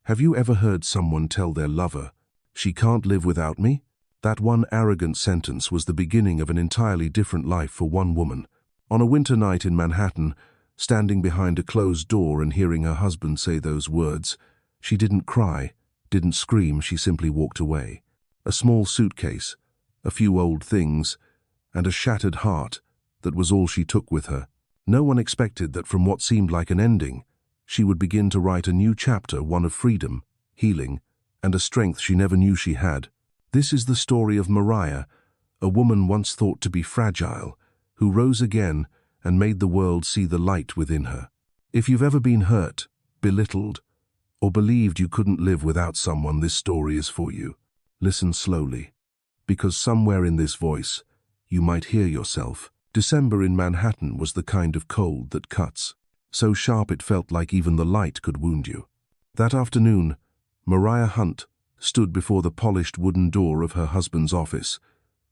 Have you ever heard someone tell their lover, "She can't live without me"? That one arrogant sentence was the beginning of an entirely different life for one woman. On a winter night in Manhattan, standing behind a closed door and hearing her husband say those words, she didn't cry, didn't scream, she simply walked away. A small suitcase, a few old things, and a shattered heart, that was all she took with her. No one expected that from what seemed like an ending, she would begin to write a new chapter, one of freedom, healing, and a strength she never knew she had. This is the story of Mariah, a woman once thought to be fragile, who rose again and made the world see the light within her. If you've ever been hurt, belittled, or believed you couldn't live without someone, this story is for you. Listen slowly, because somewhere in this voice, you might hear yourself. December in Manhattan was the kind of cold that cuts, so sharp it felt like even the light could wound you. That afternoon, Mariah Hunt stood before the polished wooden door of her husband's office,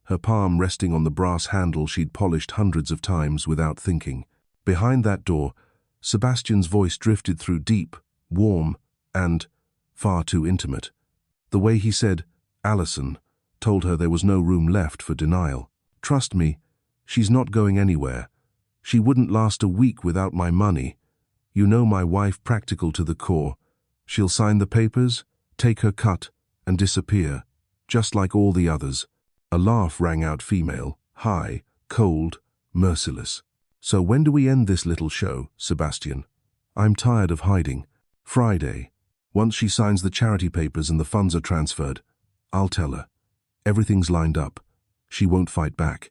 her palm resting on the brass handle she'd polished hundreds of times without thinking. Behind that door, Sebastian's voice drifted through, deep, warm, and far too intimate. The way he said, "Allison," told her there was no room left for denial. "Trust me, she's not going anywhere. She wouldn't last a week without my money. You know my wife, practical to the core. She'll sign the papers, take her cut, and disappear, just like all the others." A laugh rang out, female, high, cold, merciless. "So when do we end this little show, Sebastian? I'm tired of hiding. Friday. Once she signs the charity papers and the funds are transferred, I'll tell her. Everything's lined up. She won't fight back.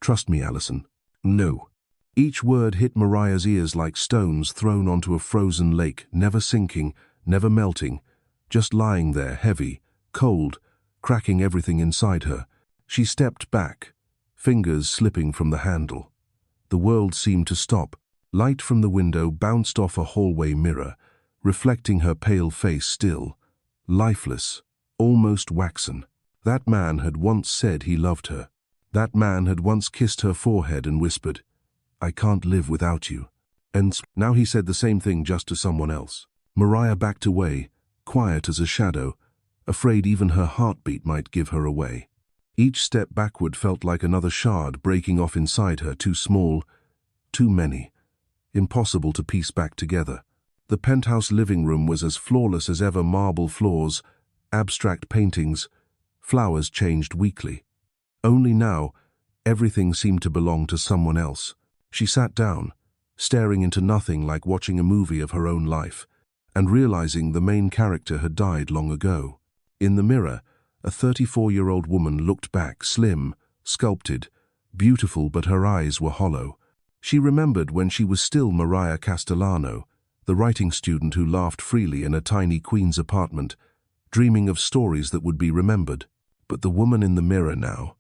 Trust me, Allison." "No." Each word hit Mariah's ears like stones thrown onto a frozen lake, never sinking, never melting, just lying there, heavy, cold, cracking everything inside her. She stepped back, fingers slipping from the handle. The world seemed to stop. Light from the window bounced off a hallway mirror, reflecting her pale face, still, lifeless, almost waxen. That man had once said he loved her. That man had once kissed her forehead and whispered, "I can't live without you." And now he said the same thing, just to someone else. Mariah backed away, quiet as a shadow, afraid even her heartbeat might give her away. Each step backward felt like another shard breaking off inside her, too small, too many, impossible to piece back together. The penthouse living room was as flawless as ever, marble floors, abstract paintings, flowers changed weekly. Only now, everything seemed to belong to someone else. She sat down, staring into nothing, like watching a movie of her own life, and realizing the main character had died long ago. In the mirror, a 34-year-old woman looked back, slim, sculpted, beautiful, but her eyes were hollow. She remembered when she was still Mariah Castellano, the writing student who laughed freely in a tiny Queens apartment, dreaming of stories that would be remembered. But the woman in the mirror now,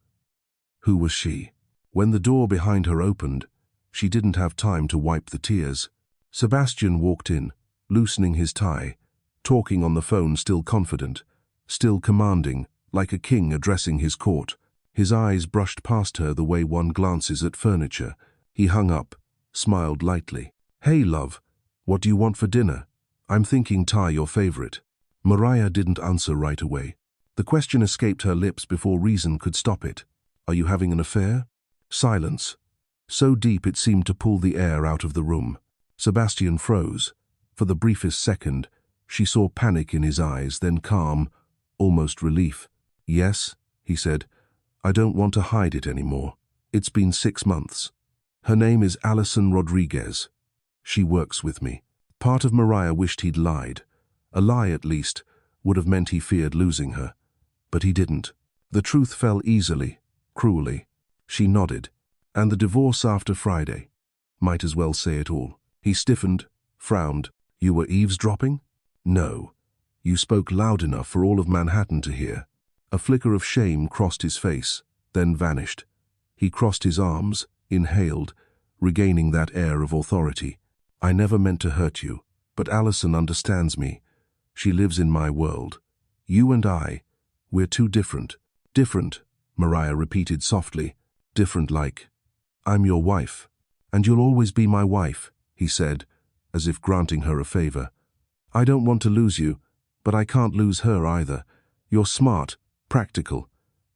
who was she? When the door behind her opened, she didn't have time to wipe the tears. Sebastian walked in, loosening his tie, talking on the phone, still confident, still commanding, like a king addressing his court. His eyes brushed past her the way one glances at furniture. He hung up, smiled lightly. "Hey, love, what do you want for dinner? I'm thinking Thai, your favorite." Mariah didn't answer right away. The question escaped her lips before reason could stop it. "Are you having an affair?" Silence, so deep it seemed to pull the air out of the room. Sebastian froze. For the briefest second, she saw panic in his eyes, then calm, almost relief. "Yes," he said. "I don't want to hide it anymore. It's been 6 months. Her name is Allison Rodriguez. She works with me." Part of Mariah wished he'd lied. A lie, at least, would have meant he feared losing her. But he didn't. The truth fell easily, cruelly. She nodded. "And the divorce after Friday?" Might as well say it all. He stiffened, frowned. "You were eavesdropping?" "No. You spoke loud enough for all of Manhattan to hear." A flicker of shame crossed his face, then vanished. He crossed his arms, inhaled, regaining that air of authority. "I never meant to hurt you, but Allison understands me. She lives in my world. You and I, we're too different." "Different," Mariah repeated softly. "Different like, I'm your wife. And you'll always be my wife," he said, as if granting her a favor. "I don't want to lose you, But I can't lose her either. You're smart, practical.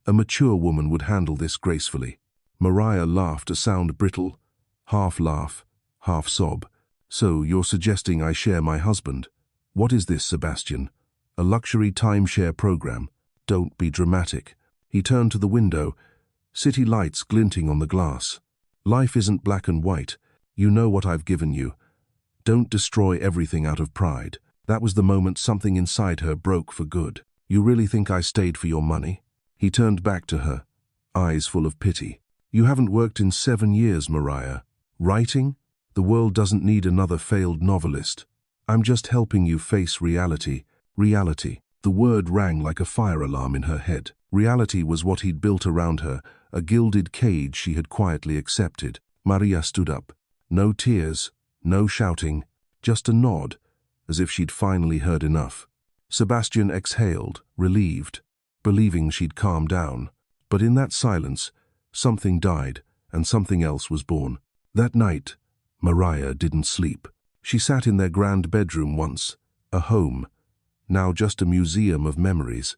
A mature woman would handle this gracefully." Mariah laughed, a sound brittle, half laugh, half sob. "So, you're suggesting I share my husband? What is this, Sebastian? A luxury timeshare program? Don't be dramatic." He turned to the window, city lights glinting on the glass. "Life isn't black and white. You know what I've given you. Don't destroy everything out of pride." That was the moment something inside her broke for good. "You really think I stayed for your money?" He turned back to her, eyes full of pity. "You haven't worked in 7 years, Mariah. Writing? The world doesn't need another failed novelist. I'm just helping you face reality." Reality. The word rang like a fire alarm in her head. Reality was what he'd built around her, a gilded cage she had quietly accepted. Mariah stood up. No tears, no shouting, just a nod, as if she'd finally heard enough. Sebastian exhaled, relieved, believing she'd calmed down. But in that silence, something died, and something else was born. That night, Mariah didn't sleep. She sat in their grand bedroom once, a home, now just a museum of memories.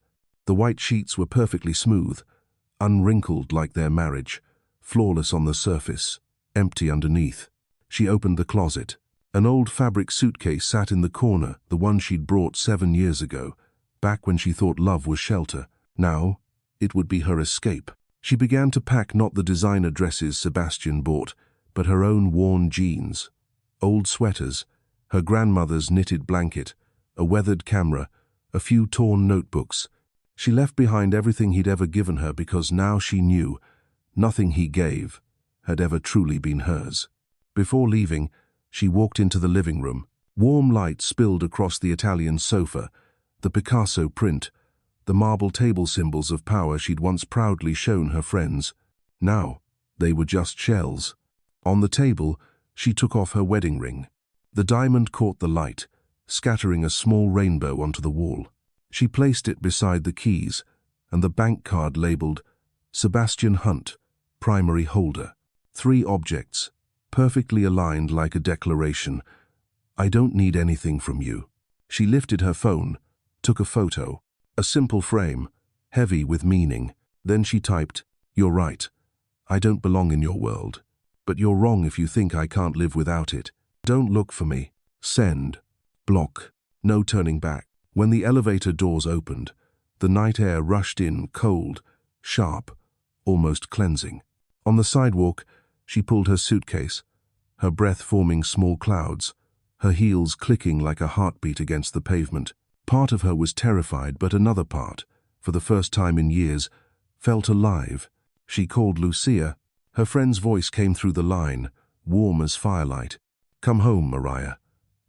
The white sheets were perfectly smooth, unwrinkled like their marriage, flawless on the surface, empty underneath. She opened the closet. An old fabric suitcase sat in the corner, the one she'd brought 7 years ago, back when she thought love was shelter. Now, it would be her escape. She began to pack not the designer dresses Sebastian bought, but her own worn jeans, old sweaters, her grandmother's knitted blanket, a weathered camera, a few torn notebooks. She left behind everything he'd ever given her because now she knew nothing he gave had ever truly been hers. Before leaving, she walked into the living room. Warm light spilled across the Italian sofa, the Picasso print, the marble table symbols of power she'd once proudly shown her friends. Now, they were just shells. On the table, she took off her wedding ring. The diamond caught the light, scattering a small rainbow onto the wall. She placed it beside the keys and the bank card labeled Sebastian Hunt, primary holder. 3 objects, perfectly aligned like a declaration. "I don't need anything from you." She lifted her phone, took a photo, a simple frame, heavy with meaning. Then she typed, "You're right. I don't belong in your world. But you're wrong if you think I can't live without it. Don't look for me." Send. Block. No turning back. When the elevator doors opened, the night air rushed in, cold, sharp, almost cleansing. On the sidewalk, she pulled her suitcase, her breath forming small clouds, her heels clicking like a heartbeat against the pavement. Part of her was terrified, but another part, for the first time in years, felt alive. She called Lucia. Her friend's voice came through the line, warm as firelight. "Come home, Mariah.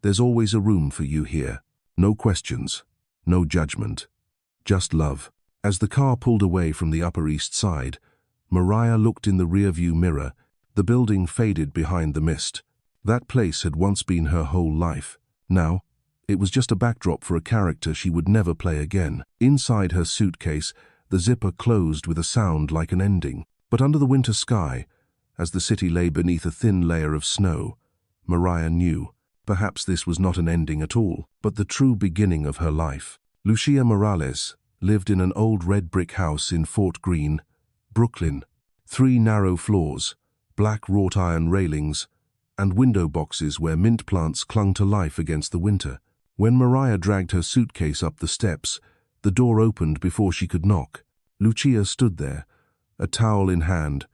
There's always a room for you here. No questions, no judgment, just love." As the car pulled away from the Upper East Side, Mariah looked in the rearview mirror. The building faded behind the mist. That place had once been her whole life. Now, it was just a backdrop for a character she would never play again. Inside her suitcase, the zipper closed with a sound like an ending. But under the winter sky, as the city lay beneath a thin layer of snow, Mariah knew. Perhaps this was not an ending at all, but the true beginning of her life. Lucia Morales lived in an old red brick house in Fort Greene, Brooklyn. 3 narrow floors, black wrought iron railings, and window boxes where mint plants clung to life against the winter. When Mariah dragged her suitcase up the steps, the door opened before she could knock. Lucia stood there, a towel in hand,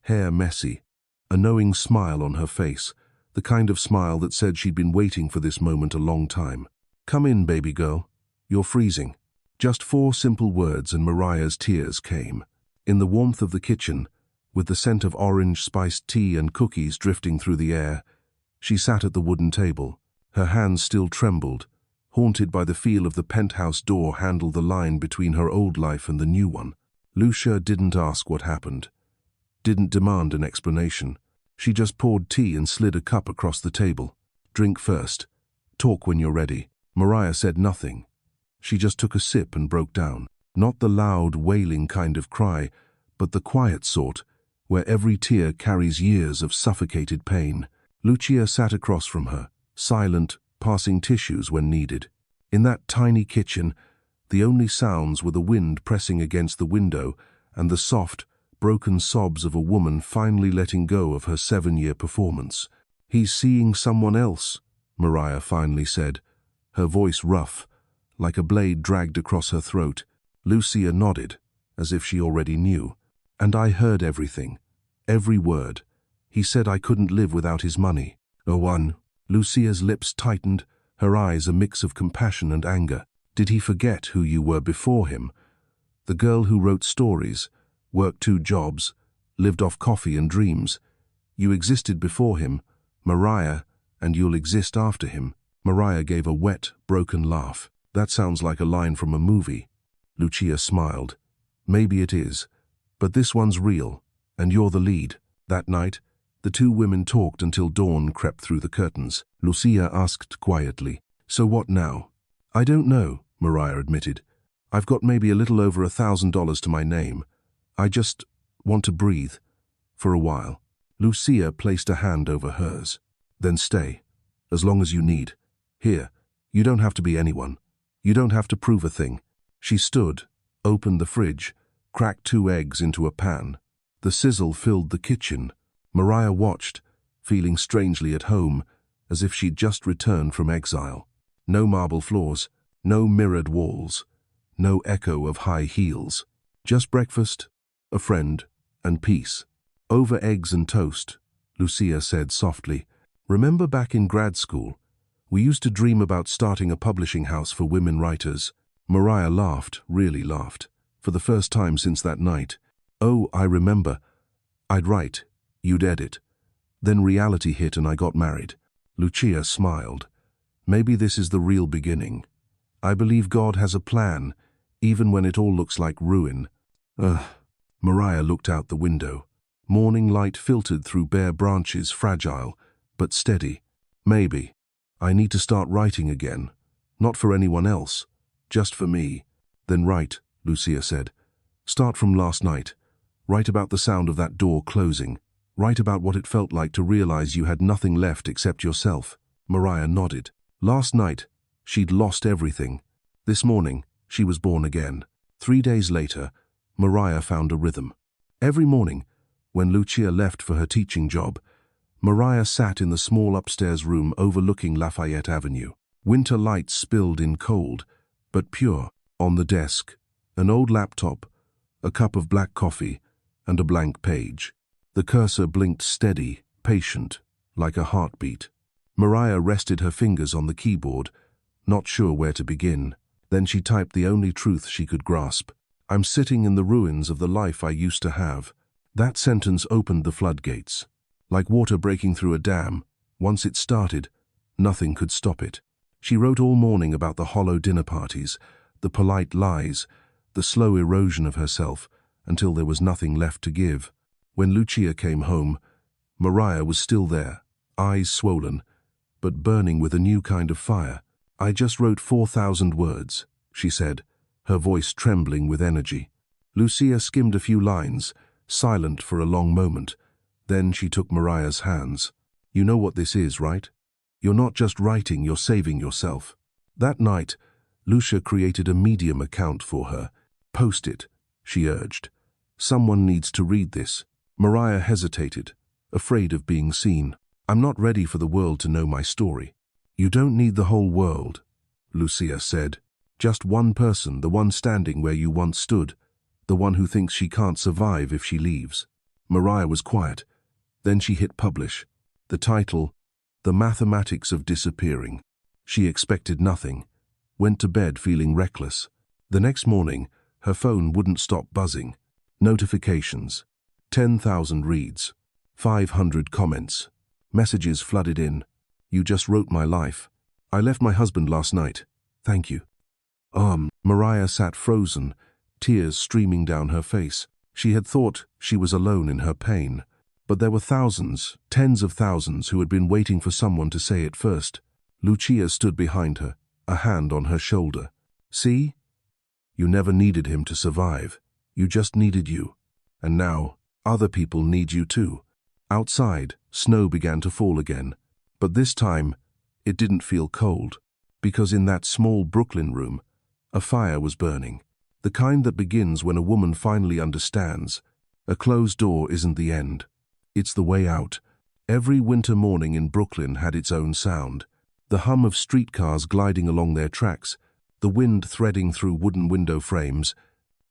hair messy, a knowing smile on her face, the kind of smile that said she'd been waiting for this moment a long time. "Come in, baby girl. You're freezing." Just 4 simple words and Mariah's tears came. In the warmth of the kitchen, with the scent of orange spiced tea and cookies drifting through the air, she sat at the wooden table. Her hands still trembled, haunted by the feel of the penthouse door handle the line between her old life and the new one. Lucia didn't ask what happened, didn't demand an explanation. She just poured tea and slid a cup across the table. "Drink first. Talk when you're ready." Mariah said nothing. She just took a sip and broke down. Not the loud, wailing kind of cry, but the quiet sort, where every tear carries years of suffocated pain. Lucia sat across from her, silent, passing tissues when needed. In that tiny kitchen, the only sounds were the wind pressing against the window and the soft, broken sobs of a woman finally letting go of her 7-year performance. "He's seeing someone else," Mariah finally said, her voice rough, like a blade dragged across her throat. Lucia nodded, as if she already knew. "And I heard everything. Every word. He said I couldn't live without his money." "Oh, one." Lucia's lips tightened, her eyes a mix of compassion and anger. "Did he forget who you were before him? The girl who wrote stories, worked 2 jobs, lived off coffee and dreams. You existed before him, Mariah, and you'll exist after him." Mariah gave a wet, broken laugh. "That sounds like a line from a movie." Lucia smiled. "Maybe it is, but this one's real, and you're the lead." That night, the 2 women talked until dawn crept through the curtains. Lucia asked quietly, "So what now?" "I don't know," Mariah admitted. "I've got maybe a little over $1,000 to my name. I just want to breathe. For a while." Lucia placed a hand over hers. "Then stay. As long as you need. Here, you don't have to be anyone. You don't have to prove a thing." She stood, opened the fridge, cracked 2 eggs into a pan. The sizzle filled the kitchen. Mariah watched, feeling strangely at home, as if she'd just returned from exile. No marble floors, no mirrored walls, no echo of high heels. Just breakfast, a friend, and peace. "Over eggs and toast," Lucia said softly. "Remember back in grad school? We used to dream about starting a publishing house for women writers." Mariah laughed, really laughed, for the first time since that night. "Oh, I remember. I'd write, you'd edit. Then reality hit and I got married." Lucia smiled. "Maybe this is the real beginning. I believe God has a plan, even when it all looks like ruin." Mariah looked out the window. Morning light filtered through bare branches, fragile, but steady. "Maybe. I need to start writing again. Not for anyone else, just for me." "Then write," Lucia said. "Start from last night. Write about the sound of that door closing. Write about what it felt like to realize you had nothing left except yourself." Mariah nodded. Last night, she'd lost everything. This morning, she was born again. 3 days later, Mariah found a rhythm. Every morning, when Lucia left for her teaching job, Mariah sat in the small upstairs room overlooking Lafayette Avenue. Winter light spilled in cold, but pure. On the desk, an old laptop, a cup of black coffee, and a blank page. The cursor blinked steady, patient, like a heartbeat. Mariah rested her fingers on the keyboard, not sure where to begin. Then she typed the only truth she could grasp. "I'm sitting in the ruins of the life I used to have." That sentence opened the floodgates. Like water breaking through a dam, once it started, nothing could stop it. She wrote all morning about the hollow dinner parties, the polite lies, the slow erosion of herself, until there was nothing left to give. When Lucia came home, Mariah was still there, eyes swollen, but burning with a new kind of fire. "I just wrote 4,000 words, she said, her voice trembling with energy. Lucia skimmed a few lines, silent for a long moment. Then she took Mariah's hands. "You know what this is, right? You're not just writing, you're saving yourself." That night, Lucia created a Medium account for her. "Post it," she urged. "Someone needs to read this." Mariah hesitated, afraid of being seen. "I'm not ready for the world to know my story." "You don't need the whole world," Lucia said. "Just one person, the one standing where you once stood, the one who thinks she can't survive if she leaves." Mariah was quiet. Then she hit publish. The title, "The Mathematics of Disappearing." She expected nothing, went to bed feeling reckless. The next morning, her phone wouldn't stop buzzing. Notifications. 10,000 reads. 500 comments. Messages flooded in. "You just wrote my life. I left my husband last night. Thank you." Mariah sat frozen, tears streaming down her face. She had thought she was alone in her pain. But there were thousands, tens of thousands who had been waiting for someone to say it first. Lucia stood behind her, a hand on her shoulder. "See? You never needed him to survive. You just needed you. And now, other people need you too." Outside, snow began to fall again. But this time, it didn't feel cold. Because in that small Brooklyn room, a fire was burning. The kind that begins when a woman finally understands. A closed door isn't the end. It's the way out. Every winter morning in Brooklyn had its own sound. The hum of streetcars gliding along their tracks, the wind threading through wooden window frames,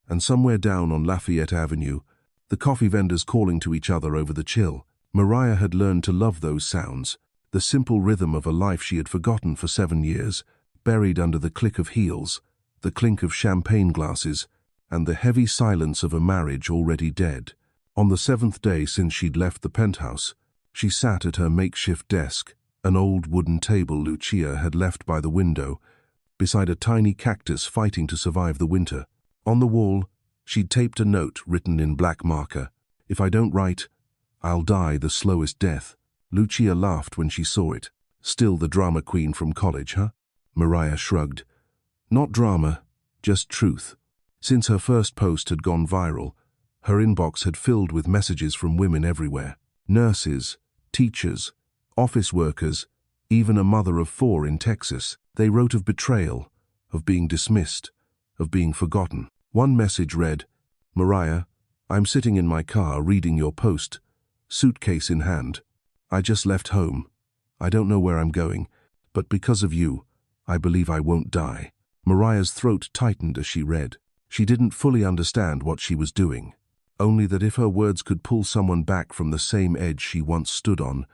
and somewhere down on Lafayette Avenue, the coffee vendors calling to each other over the chill. Mariah had learned to love those sounds, the simple rhythm of a life she had forgotten for 7 years, buried under the click of heels, the clink of champagne glasses, and the heavy silence of a marriage already dead. On the 7th day since she'd left the penthouse, she sat at her makeshift desk, an old wooden table Lucia had left by the window, beside a tiny cactus fighting to survive the winter. On the wall, she'd taped a note written in black marker. "If I don't write, I'll die the slowest death." Lucia laughed when she saw it. "Still the drama queen from college, huh?" Mariah shrugged. "Not drama, just truth." Since her first post had gone viral, her inbox had filled with messages from women everywhere. Nurses, teachers, office workers, even a mother of 4 in Texas. They wrote of betrayal, of being dismissed, of being forgotten. One message read, "Mariah, I'm sitting in my car reading your post, suitcase in hand. I just left home. I don't know where I'm going, but because of you, I believe I won't die." Mariah's throat tightened as she read. She didn't fully understand what she was doing, only that if her words could pull someone back from the same edge she once stood on,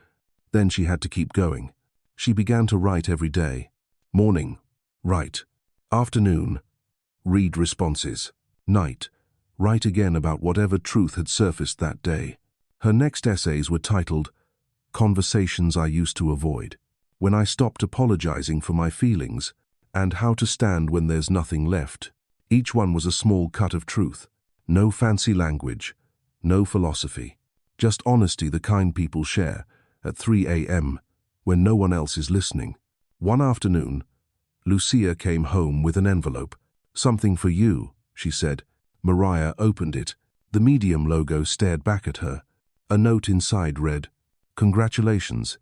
then she had to keep going. She began to write every day. Morning, write. Afternoon, read responses. Night, write again about whatever truth had surfaced that day. Her next essays were titled, "Conversations I Used to Avoid," "When I Stopped Apologizing for My Feelings," and "How to Stand When There's Nothing Left." Each one was a small cut of truth. No fancy language, no philosophy. Just honesty, the kind people share at 3 a.m. when no one else is listening. One afternoon, Lucia came home with an envelope. "Something for you," she said. Mariah opened it. The Medium logo stared back at her. A note inside read, "Congratulations.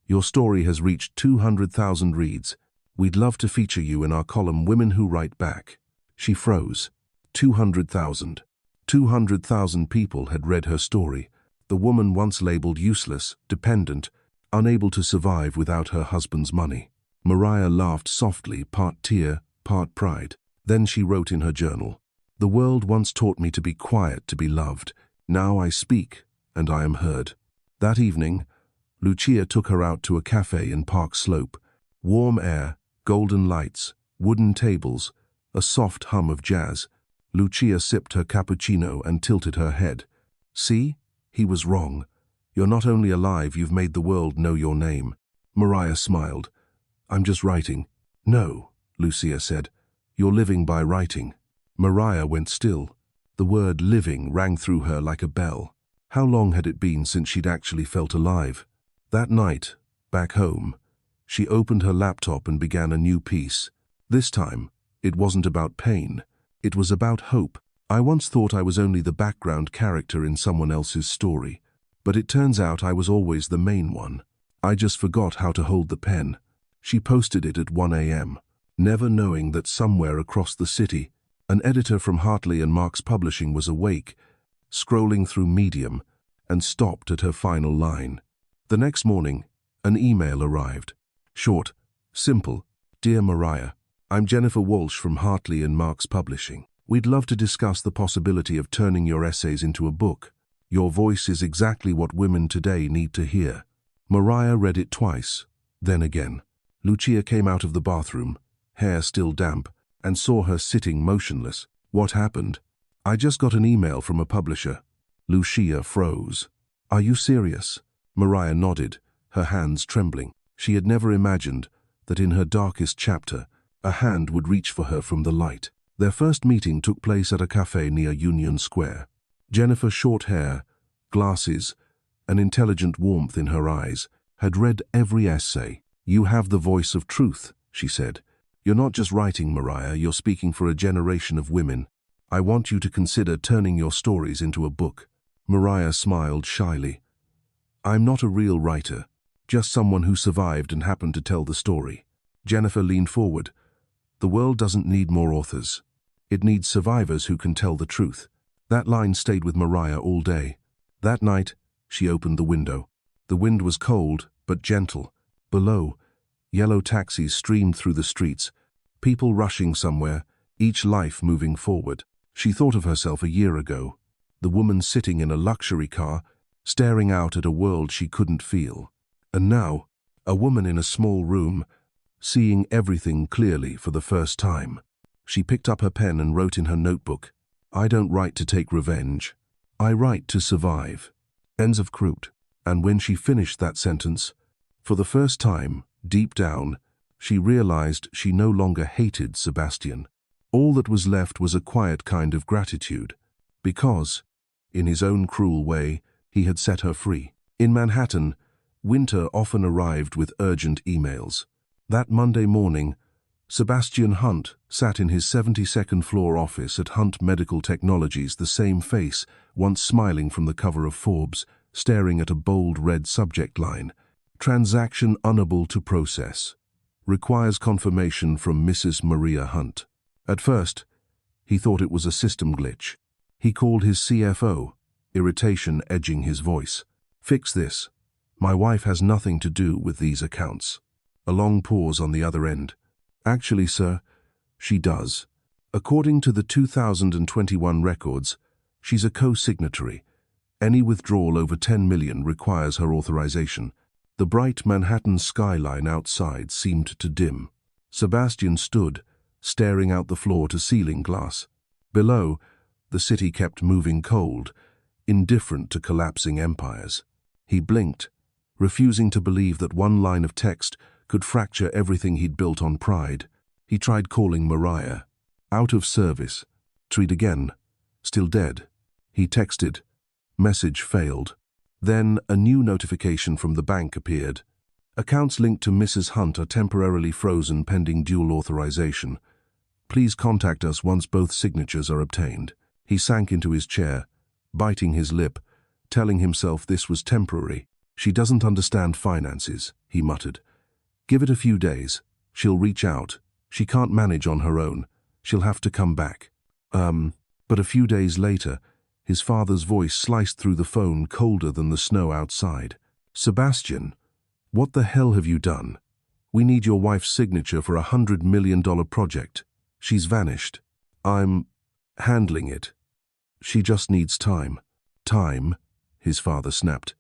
Your story has reached 200,000 reads. We'd love to feature you in our column Women Who Write Back." She froze. 200,000. 200,000 people had read her story. The woman once labeled useless, dependent, unable to survive without her husband's money. Mariah laughed softly, part tear, part pride. Then she wrote in her journal, "The world once taught me to be quiet, to be loved. Now I speak, and I am heard." That evening, Lucia took her out to a cafe in Park Slope. Warm air, golden lights, wooden tables, a soft hum of jazz. Lucia sipped her cappuccino and tilted her head. "See? He was wrong. You're not only alive, you've made the world know your name." Mariah smiled. "I'm just writing." "No," Lucia said. "You're living by writing." Mariah went still. The word living rang through her like a bell. How long had it been since she'd actually felt alive? That night, back home, she opened her laptop and began a new piece. This time, it wasn't about pain. It was about hope. "I once thought I was only the background character in someone else's story, but it turns out I was always the main one. I just forgot how to hold the pen." She posted it at 1 a.m., never knowing that somewhere across the city, an editor from Hartley and Marks Publishing was awake, scrolling through Medium, and stopped at her final line. The next morning, an email arrived. Short, simple. "Dear Mariah, I'm Jennifer Walsh from Hartley and Marks Publishing. We'd love to discuss the possibility of turning your essays into a book. Your voice is exactly what women today need to hear." Mariah read it twice, then again. Lucia came out of the bathroom, hair still damp, and saw her sitting motionless. "What happened?" "I just got an email from a publisher." Lucia froze. "Are you serious?" Mariah nodded, her hands trembling. She had never imagined that in her darkest chapter, a hand would reach for her from the light. Their first meeting took place at a cafe near Union Square. Jennifer, short hair, glasses, an intelligent warmth in her eyes, had read every essay. "You have the voice of truth," she said. "You're not just writing, Mariah, you're speaking for a generation of women. I want you to consider turning your stories into a book." Mariah smiled shyly. "I'm not a real writer, just someone who survived and happened to tell the story." Jennifer leaned forward. The world doesn't need more authors. It needs survivors who can tell the truth. That line stayed with Mariah all day. That night, she opened the window. The wind was cold, but gentle. Below, yellow taxis streamed through the streets, people rushing somewhere, each life moving forward. She thought of herself a year ago, the woman sitting in a luxury car, staring out at a world she couldn't feel. And now, a woman in a small room, seeing everything clearly for the first time. She picked up her pen and wrote in her notebook, "I don't write to take revenge. I write to survive." Ends of quote. And when she finished that sentence, for the first time, deep down, she realized she no longer hated Sebastian. All that was left was a quiet kind of gratitude, because, in his own cruel way, he had set her free. In Manhattan, winter often arrived with urgent emails. That Monday morning, Sebastian Hunt sat in his 72nd floor office at Hunt Medical Technologies, the same face, once smiling from the cover of Forbes, staring at a bold red subject line. Transaction unable to process. Requires confirmation from Mrs. Mariah Hunt. At first, he thought it was a system glitch. He called his CFO, irritation edging his voice. "Fix this. My wife has nothing to do with these accounts." A long pause on the other end. "Actually, sir, she does. According to the 2021 records, she's a co-signatory. Any withdrawal over 10 million requires her authorization." The bright Manhattan skyline outside seemed to dim. Sebastian stood, staring out the floor-to-ceiling glass. Below, the city kept moving cold, indifferent to collapsing empires. He blinked, refusing to believe that one line of text could fracture everything he'd built on pride. He tried calling Mariah. Out of service. Tried again. Still dead. He texted. Message failed. Then a new notification from the bank appeared. Accounts linked to Mrs. Hunt are temporarily frozen pending dual authorization. Please contact us once both signatures are obtained. He sank into his chair, biting his lip, telling himself this was temporary. "She doesn't understand finances," he muttered. "Give it a few days. She'll reach out. She can't manage on her own. She'll have to come back." But a few days later, his father's voice sliced through the phone, colder than the snow outside. "Sebastian, what the hell have you done? We need your wife's signature for a $100 million project. She's vanished. I'm handling it. She just needs time." "Time?" his father snapped.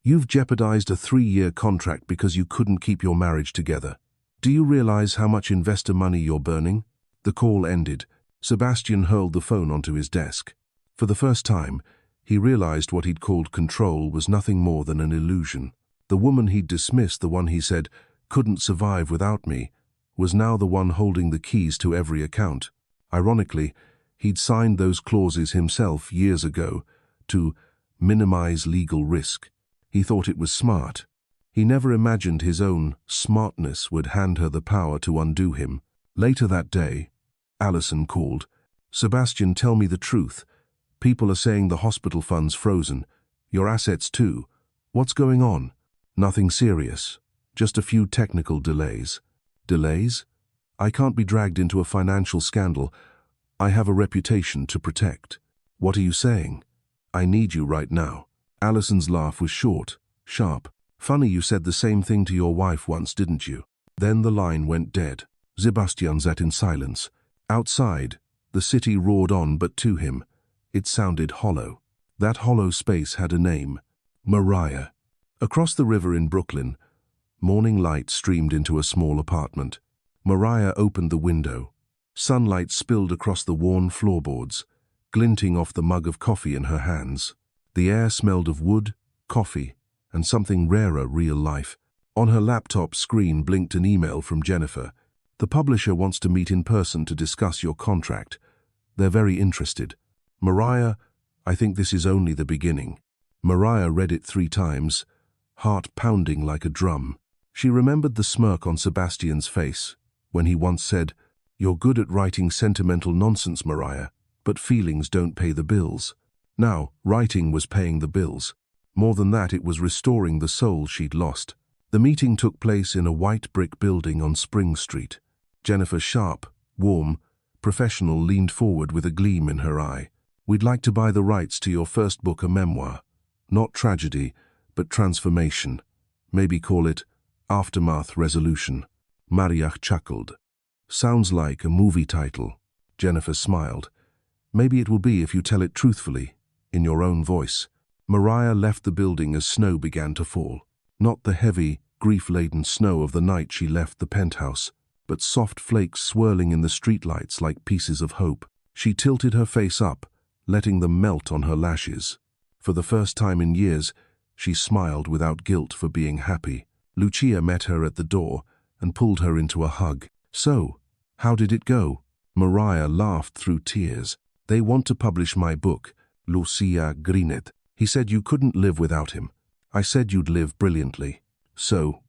"You've jeopardized a 3-year contract because you couldn't keep your marriage together. Do you realize how much investor money you're burning?" The call ended. Sebastian hurled the phone onto his desk. For the first time, he realized what he'd called control was nothing more than an illusion. The woman he'd dismissed, the one he said, "couldn't survive without me," was now the one holding the keys to every account. Ironically, he'd signed those clauses himself years ago to minimize legal risk. He thought it was smart. He never imagined his own smartness would hand her the power to undo him. Later that day, Allison called. "Sebastian, tell me the truth. People are saying the hospital fund's frozen. Your assets too. What's going on?" "Nothing serious. Just a few technical delays." "Delays? I can't be dragged into a financial scandal. I have a reputation to protect." "What are you saying?" "I need you right now." Allison's laugh was short, sharp. "Funny you said the same thing to your wife once, didn't you?" Then the line went dead. Sebastian sat in silence. Outside, the city roared on, but to him, it sounded hollow. That hollow space had a name. Mariah. Across the river in Brooklyn, morning light streamed into a small apartment. Mariah opened the window. Sunlight spilled across the worn floorboards, glinting off the mug of coffee in her hands. The air smelled of wood, coffee, and something rarer, real life. On her laptop screen blinked an email from Jennifer. "The publisher wants to meet in person to discuss your contract. They're very interested. Mariah, I think this is only the beginning." Mariah read it 3 times, heart pounding like a drum. She remembered the smirk on Sebastian's face when he once said, "You're good at writing sentimental nonsense, Mariah, but feelings don't pay the bills." Now, writing was paying the bills. More than that, it was restoring the soul she'd lost. The meeting took place in a white brick building on Spring Street. Jennifer, sharp, warm, professional, leaned forward with a gleam in her eye. "We'd like to buy the rights to your first book, a memoir. Not tragedy, but transformation. Maybe call it Aftermath Resolution." Mariah chuckled. "Sounds like a movie title." Jennifer smiled. "Maybe it will be if you tell it truthfully, in your own voice." Mariah left the building as snow began to fall. Not the heavy, grief-laden snow of the night she left the penthouse, but soft flakes swirling in the streetlights like pieces of hope. She tilted her face up, letting them melt on her lashes. For the first time in years, she smiled without guilt for being happy. Lucia met her at the door and pulled her into a hug. "So, how did it go?" Mariah laughed through tears. "They want to publish my book," Lucia grinned. "He said you couldn't live without him. I said you'd live brilliantly." "So,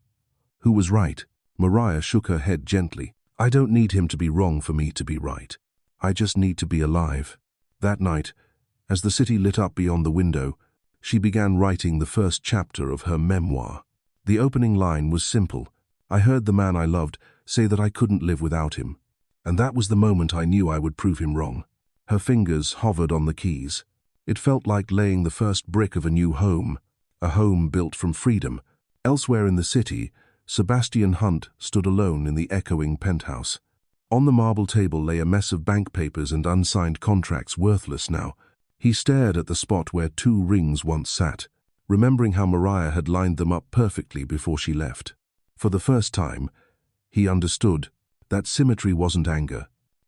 who was right?" Mariah shook her head gently. "I don't need him to be wrong for me to be right. I just need to be alive." That night, as the city lit up beyond the window, she began writing the first chapter of her memoir. The opening line was simple. "I heard the man I loved say that I couldn't live without him. And that was the moment I knew I would prove him wrong." Her fingers hovered on the keys. It felt like laying the first brick of a new home, a home built from freedom. Elsewhere in the city, Sebastian Hunt stood alone in the echoing penthouse. On the marble table lay a mess of bank papers and unsigned contracts, worthless now. He stared at the spot where 2 rings once sat, remembering how Mariah had lined them up perfectly before she left. For the first time, he understood that symmetry wasn't anger.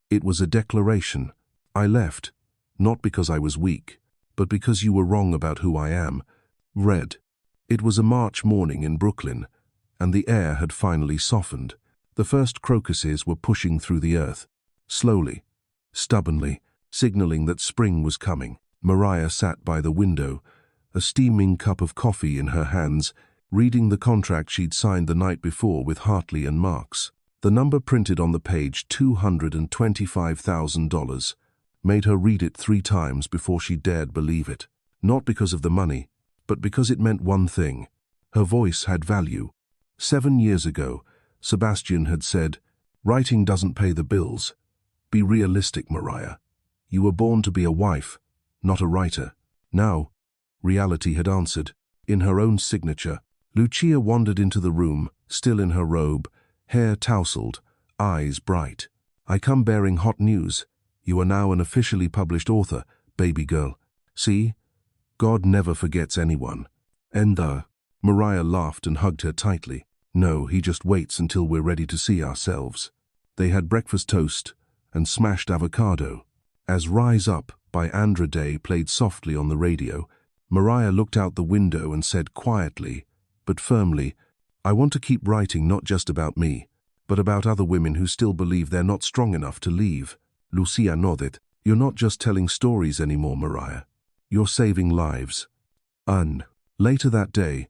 It was a declaration. "I left, not because I was weak, but because you were wrong about who I am." Red. It was a March morning in Brooklyn, and the air had finally softened. The first crocuses were pushing through the earth, slowly, stubbornly, signaling that spring was coming. Mariah sat by the window, a steaming cup of coffee in her hands, reading the contract she'd signed the night before with Hartley and Marks. The number printed on the page, $225,000, made her read it 3 times before she dared believe it. Not because of the money, but because it meant one thing. Her voice had value. 7 years ago, Sebastian had said, "Writing doesn't pay the bills. Be realistic, Mariah. You were born to be a wife, not a writer." Now, reality had answered, in her own signature. Lucia wandered into the room, still in her robe, hair tousled, eyes bright. "I come bearing hot news. You are now an officially published author, baby girl. See? God never forgets anyone." "And Mariah laughed and hugged her tightly. "No, he just waits until we're ready to see ourselves." They had breakfast toast and smashed avocado. As "Rise Up" by Andra Day played softly on the radio, Mariah looked out the window and said quietly, but firmly, "I want to keep writing not just about me, but about other women who still believe they're not strong enough to leave." Lucia nodded. "You're not just telling stories anymore, Mariah. You're saving lives." Later that day,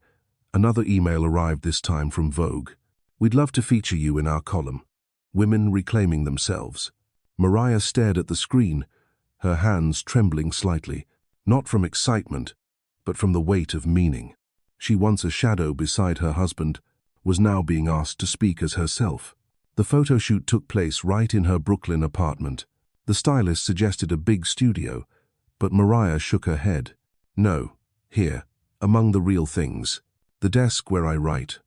another email arrived, this time from Vogue. "We'd love to feature you in our column. Women reclaiming themselves." Mariah stared at the screen, her hands trembling slightly, not from excitement, but from the weight of meaning. She, once a shadow beside her husband, was now being asked to speak as herself. The photo shoot took place right in her Brooklyn apartment. The stylist suggested a big studio, but Mariah shook her head. "No, here, among the real things. The desk where I write,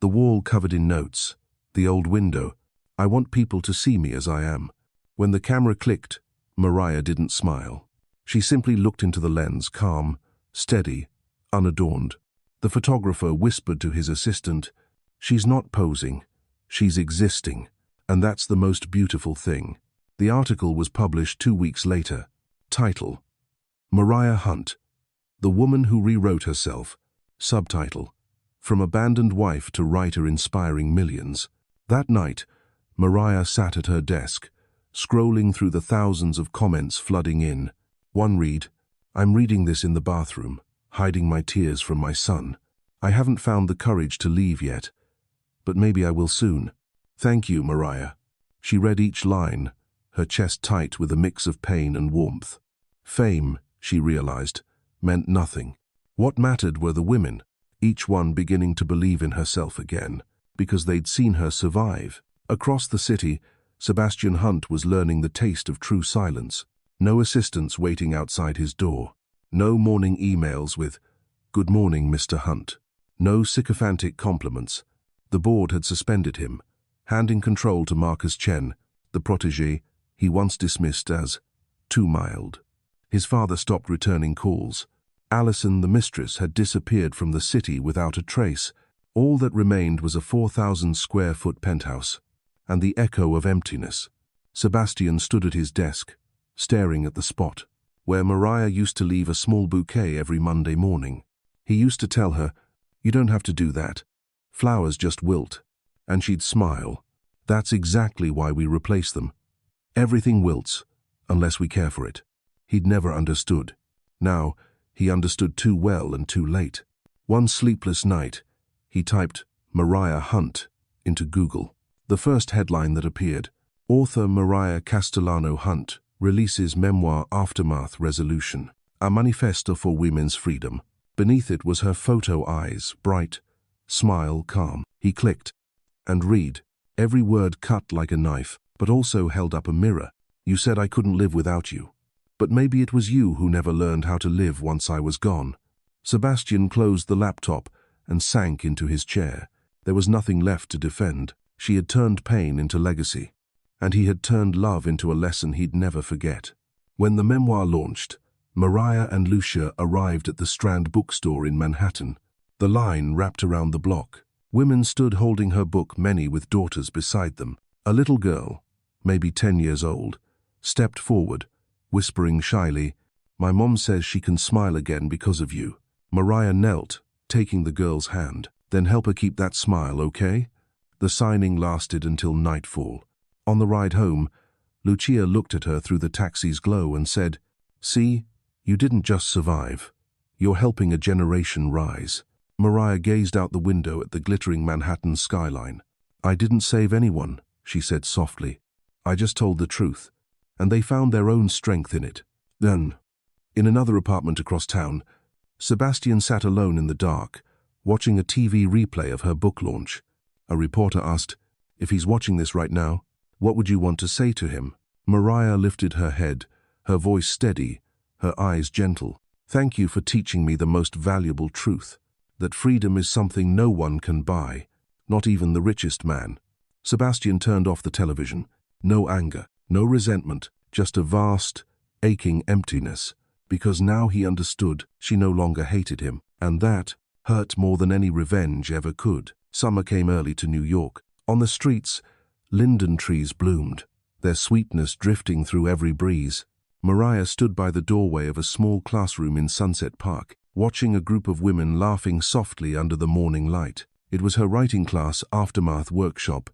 the wall covered in notes, the old window. I want people to see me as I am." When the camera clicked, Mariah didn't smile. She simply looked into the lens, calm, steady, unadorned. The photographer whispered to his assistant, "She's not posing, she's existing, and that's the most beautiful thing." The article was published 2 weeks later. Title: Mariah Hunt, the woman who rewrote herself. Subtitle: From abandoned wife to writer inspiring millions. That night, Mariah sat at her desk, scrolling through the thousands of comments flooding in. One read, "I'm reading this in the bathroom, hiding my tears from my son. I haven't found the courage to leave yet, but maybe I will soon. Thank you, Mariah." She read each line, her chest tight with a mix of pain and warmth. Fame, she realized, meant nothing. What mattered were the women, each one beginning to believe in herself again, because they'd seen her survive. Across the city, Sebastian Hunt was learning the taste of true silence. No assistants waiting outside his door. No morning emails with, "Good morning, Mr. Hunt." No sycophantic compliments. The board had suspended him, handing control to Marcus Chen, the protégé he once dismissed as too mild. His father stopped returning calls. Allison, the mistress, had disappeared from the city without a trace. All that remained was a 4,000-square-foot penthouse, and the echo of emptiness. Sebastian stood at his desk, staring at the spot, where Mariah used to leave a small bouquet every Monday morning. He used to tell her, "You don't have to do that. Flowers just wilt." And she'd smile. "That's exactly why we replace them. Everything wilts, unless we care for it." He'd never understood. Now, he understood too well and too late. One sleepless night, he typed Mariah Hunt into Google. The first headline that appeared, author Mariah Castellano Hunt releases memoir Aftermath Resolution, a manifesto for women's freedom. Beneath it was her photo eyes, bright, smile calm. He clicked, and read, every word cut like a knife, but also held up a mirror. "You said I couldn't live without you. But maybe it was you who never learned how to live once I was gone." Sebastian closed the laptop and sank into his chair. There was nothing left to defend. She had turned pain into legacy, and he had turned love into a lesson he'd never forget. When the memoir launched, Mariah and Lucia arrived at the Strand bookstore in Manhattan. The line wrapped around the block. Women stood holding her book, many with daughters beside them. A little girl, maybe 10 years old, stepped forward, whispering shyly, "My mom says she can smile again because of you." Mariah knelt, taking the girl's hand. "Then help her keep that smile, okay?" The signing lasted until nightfall. On the ride home, Lucia looked at her through the taxi's glow and said, "See, you didn't just survive. You're helping a generation rise." Mariah gazed out the window at the glittering Manhattan skyline. "I didn't save anyone," she said softly. "I just told the truth, and they found their own strength in it." Then, in another apartment across town, Sebastian sat alone in the dark, watching a TV replay of her book launch. A reporter asked, "If he's watching this right now, what would you want to say to him?" Mariah lifted her head, her voice steady, her eyes gentle. "Thank you for teaching me the most valuable truth, that freedom is something no one can buy, not even the richest man." Sebastian turned off the television. No anger, no resentment, just a vast, aching emptiness, because now he understood she no longer hated him, and that hurt more than any revenge ever could. Summer came early to New York. On the streets, linden trees bloomed, their sweetness drifting through every breeze. Mariah stood by the doorway of a small classroom in Sunset Park, watching a group of women laughing softly under the morning light. It was her writing class aftermath workshop,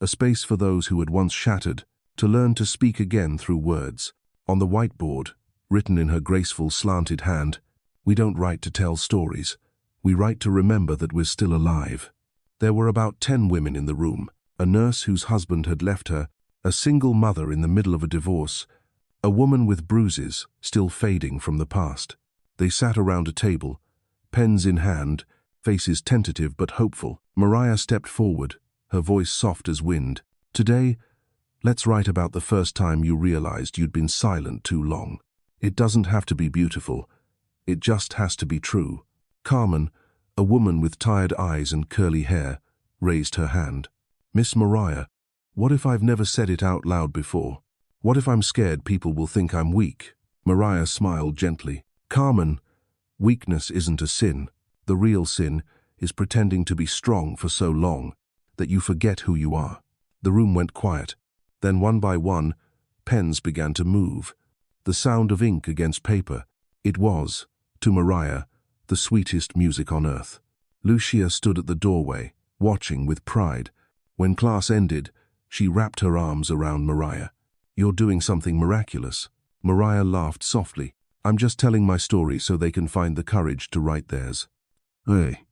a space for those who had once shattered, to learn to speak again through words. On the whiteboard, written in her graceful slanted hand, "We don't write to tell stories. We write to remember that we're still alive." There were about 10 women in the room, a nurse whose husband had left her, a single mother in the middle of a divorce, a woman with bruises still fading from the past. They sat around a table, pens in hand, faces tentative but hopeful. Mariah stepped forward, her voice soft as wind. "Today, let's write about the first time you realized you'd been silent too long. It doesn't have to be beautiful. It just has to be true." Carmen, a woman with tired eyes and curly hair, raised her hand. "Miss Mariah, what if I've never said it out loud before? What if I'm scared people will think I'm weak?" Mariah smiled gently. "Carmen, weakness isn't a sin. The real sin is pretending to be strong for so long that you forget who you are." The room went quiet. Then one by one, pens began to move. The sound of ink against paper. It was, to Mariah, the sweetest music on earth. Lucia stood at the doorway, watching with pride. When class ended, she wrapped her arms around Mariah. "You're doing something miraculous." Mariah laughed softly. "I'm just telling my story so they can find the courage to write theirs." Hey.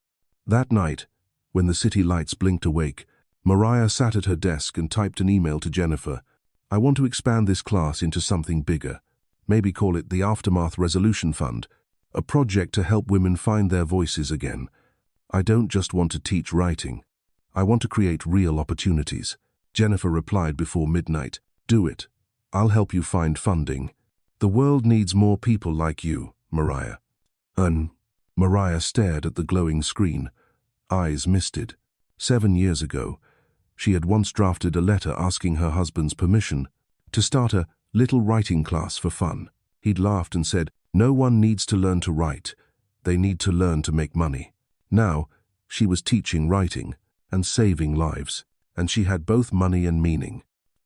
That night, when the city lights blinked awake, Mariah sat at her desk and typed an email to Jennifer. "I want to expand this class into something bigger. Maybe call it the Aftermath Resolution Fund, a project to help women find their voices again. I don't just want to teach writing. I want to create real opportunities. Jennifer replied before midnight. Do it. I'll help you find funding. The world needs more people like you, Mariah. Mariah stared at the glowing screen, eyes misted. 7 years ago, she had once drafted a letter asking her husband's permission to start a little writing class for fun. He'd laughed and said, "No one needs to learn to write. They need to learn to make money." Now, she was teaching writing and saving lives, and she had both money and meaning.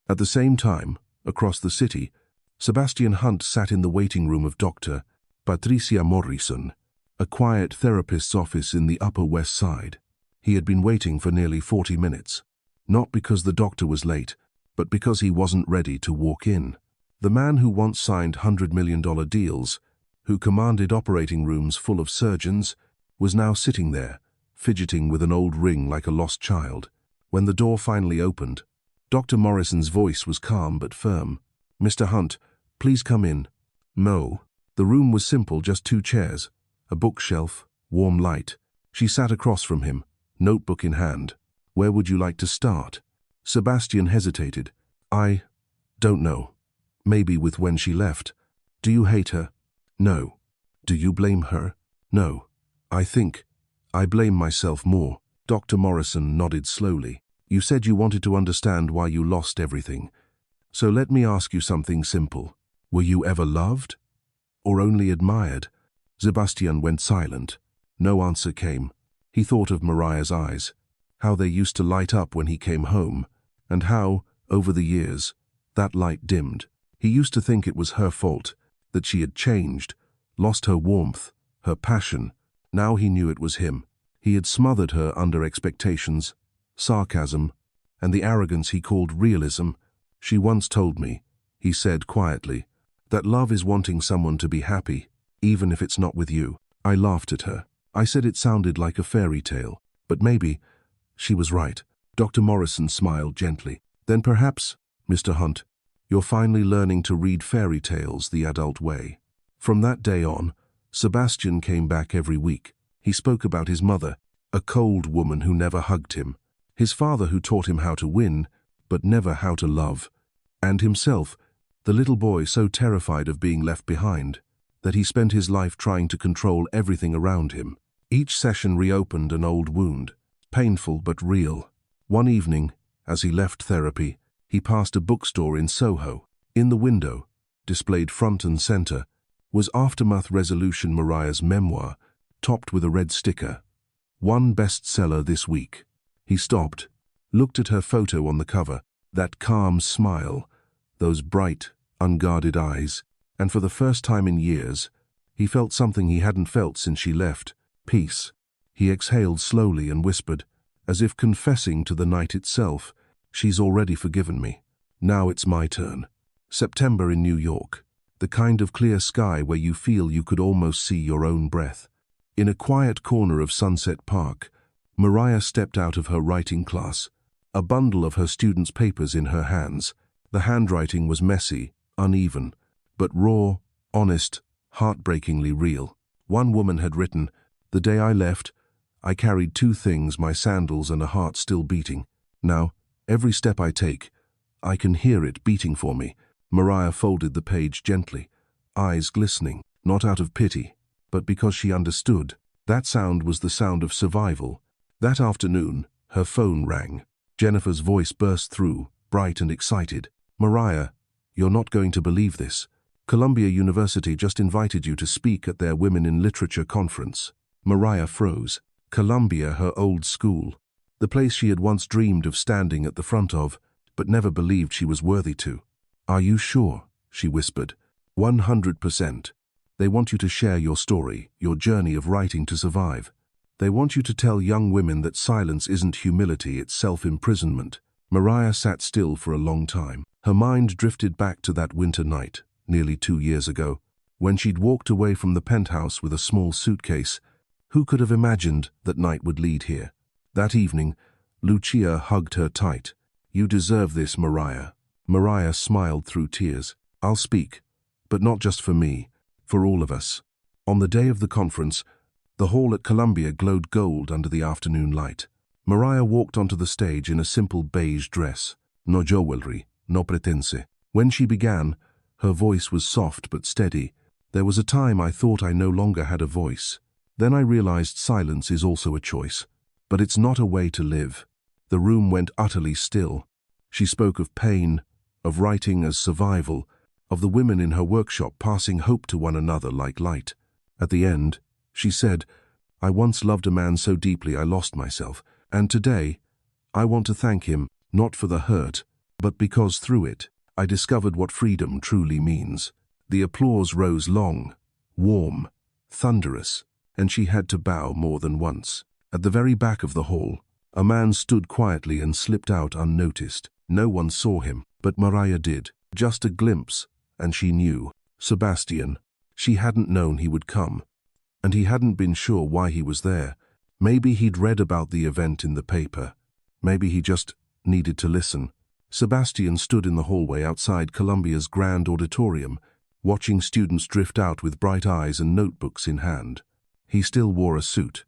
At the same time, across the city, Sebastian Hunt sat in the waiting room of Dr. Patricia Morrison, a quiet therapist's office in the Upper West Side. He had been waiting for nearly 40 minutes, not because the doctor was late, but because he wasn't ready to walk in. The man who once signed $100 million deals, who commanded operating rooms full of surgeons, was now sitting there, fidgeting with an old ring like a lost child. When the door finally opened, Dr. Morrison's voice was calm but firm. "Mr. Hunt, please come in." No. The room was simple, just 2 chairs, a bookshelf, warm light. She sat across from him, notebook in hand. "Where would you like to start?" Sebastian hesitated. "I don't know. Maybe with when she left." "Do you hate her?" "No." "Do you blame her?" "No. I think I blame myself more." Dr. Morrison nodded slowly. "You said you wanted to understand why you lost everything. So let me ask you something simple. Were you ever loved? Or only admired?" Sebastian went silent. No answer came. He thought of Mariah's eyes, how they used to light up when he came home, and how, over the years, that light dimmed. He used to think it was her fault, that she had changed, lost her warmth, her passion. Now he knew it was him. He had smothered her under expectations, sarcasm, and the arrogance he called realism. "She once told me," he said quietly, "that love is wanting someone to be happy, even if it's not with you." I laughed at her. I said it sounded like a fairy tale, but maybe she was right. Dr. Morrison smiled gently. "Then perhaps, Mr. Hunt, you're finally learning to read fairy tales the adult way." From that day on, Sebastian came back every week. He spoke about his mother, a cold woman who never hugged him, his father who taught him how to win, but never how to love, and himself, the little boy so terrified of being left behind, that he spent his life trying to control everything around him. Each session reopened an old wound, painful but real. One evening, as he left therapy, he passed a bookstore in Soho. In the window, displayed front and center, was Aftermath Resolution, Mariah's memoir, topped with a red sticker. "One bestseller this week." He stopped, looked at her photo on the cover, that calm smile, those bright, unguarded eyes, and for the first time in years, he felt something he hadn't felt since she left: peace. He exhaled slowly and whispered, as if confessing to the night itself, "She's already forgiven me. Now it's my turn." September in New York, the kind of clear sky where you feel you could almost see your own breath. In a quiet corner of Sunset Park, Mariah stepped out of her writing class, a bundle of her students' papers in her hands. The handwriting was messy, uneven, but raw, honest, heartbreakingly real. One woman had written, "The day I left, I carried 2 things, my sandals and a heart still beating. Now, every step I take, I can hear it beating for me." Mariah folded the page gently, eyes glistening, not out of pity, but because she understood. That sound was the sound of survival. That afternoon, her phone rang. Jennifer's voice burst through, bright and excited. "Mariah, you're not going to believe this. Columbia University just invited you to speak at their Women in Literature conference." Mariah froze. Columbia, her old school, the place she had once dreamed of standing at the front of, but never believed she was worthy to. "Are you sure?" she whispered. 100%. They want you to share your story, your journey of writing to survive. They want you to tell young women that silence isn't humility, it's self-imprisonment." Mariah sat still for a long time. Her mind drifted back to that winter night, nearly 2 years ago, when she'd walked away from the penthouse with a small suitcase. Who could have imagined that night would lead here? That evening, Lucia hugged her tight. "You deserve this, Mariah." Mariah smiled through tears. "I'll speak, but not just for me, for all of us." On the day of the conference, The hall at Columbia glowed gold under the afternoon light. Mariah walked onto the stage in a simple beige dress. No jewelry, no pretense. When she began, her voice was soft but steady. There was a time I thought I no longer had a voice. Then I realized silence is also a choice. But it's not a way to live. The room went utterly still. She spoke of pain, of writing as survival, of the women in her workshop passing hope to one another like light. At the end, she said, "I once loved a man so deeply I lost myself, and today, I want to thank him, not for the hurt, but because through it, I discovered what freedom truly means." The applause rose long, warm, thunderous, and she had to bow more than once. At the very back of the hall, a man stood quietly and slipped out unnoticed. No one saw him, but Mariah did. Just a glimpse, and she knew. Sebastian. She hadn't known he would come, and he hadn't been sure why he was there. Maybe he'd read about the event in the paper. Maybe he just needed to listen. Sebastian stood in the hallway outside Columbia's grand auditorium, watching students drift out with bright eyes and notebooks in hand. He still wore a suit,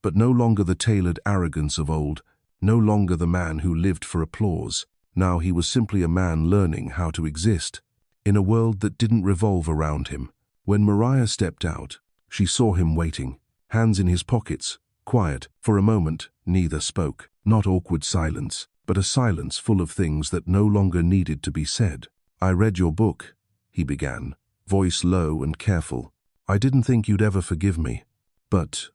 but no longer the tailored arrogance of old, no longer the man who lived for applause. Now he was simply a man learning how to exist in a world that didn't revolve around him. When Mariah stepped out, she saw him waiting, hands in his pockets, quiet. For a moment, neither spoke. Not awkward silence, but a silence full of things that no longer needed to be said. "I read your book," he began, voice low and careful. "I didn't think you'd ever forgive me, but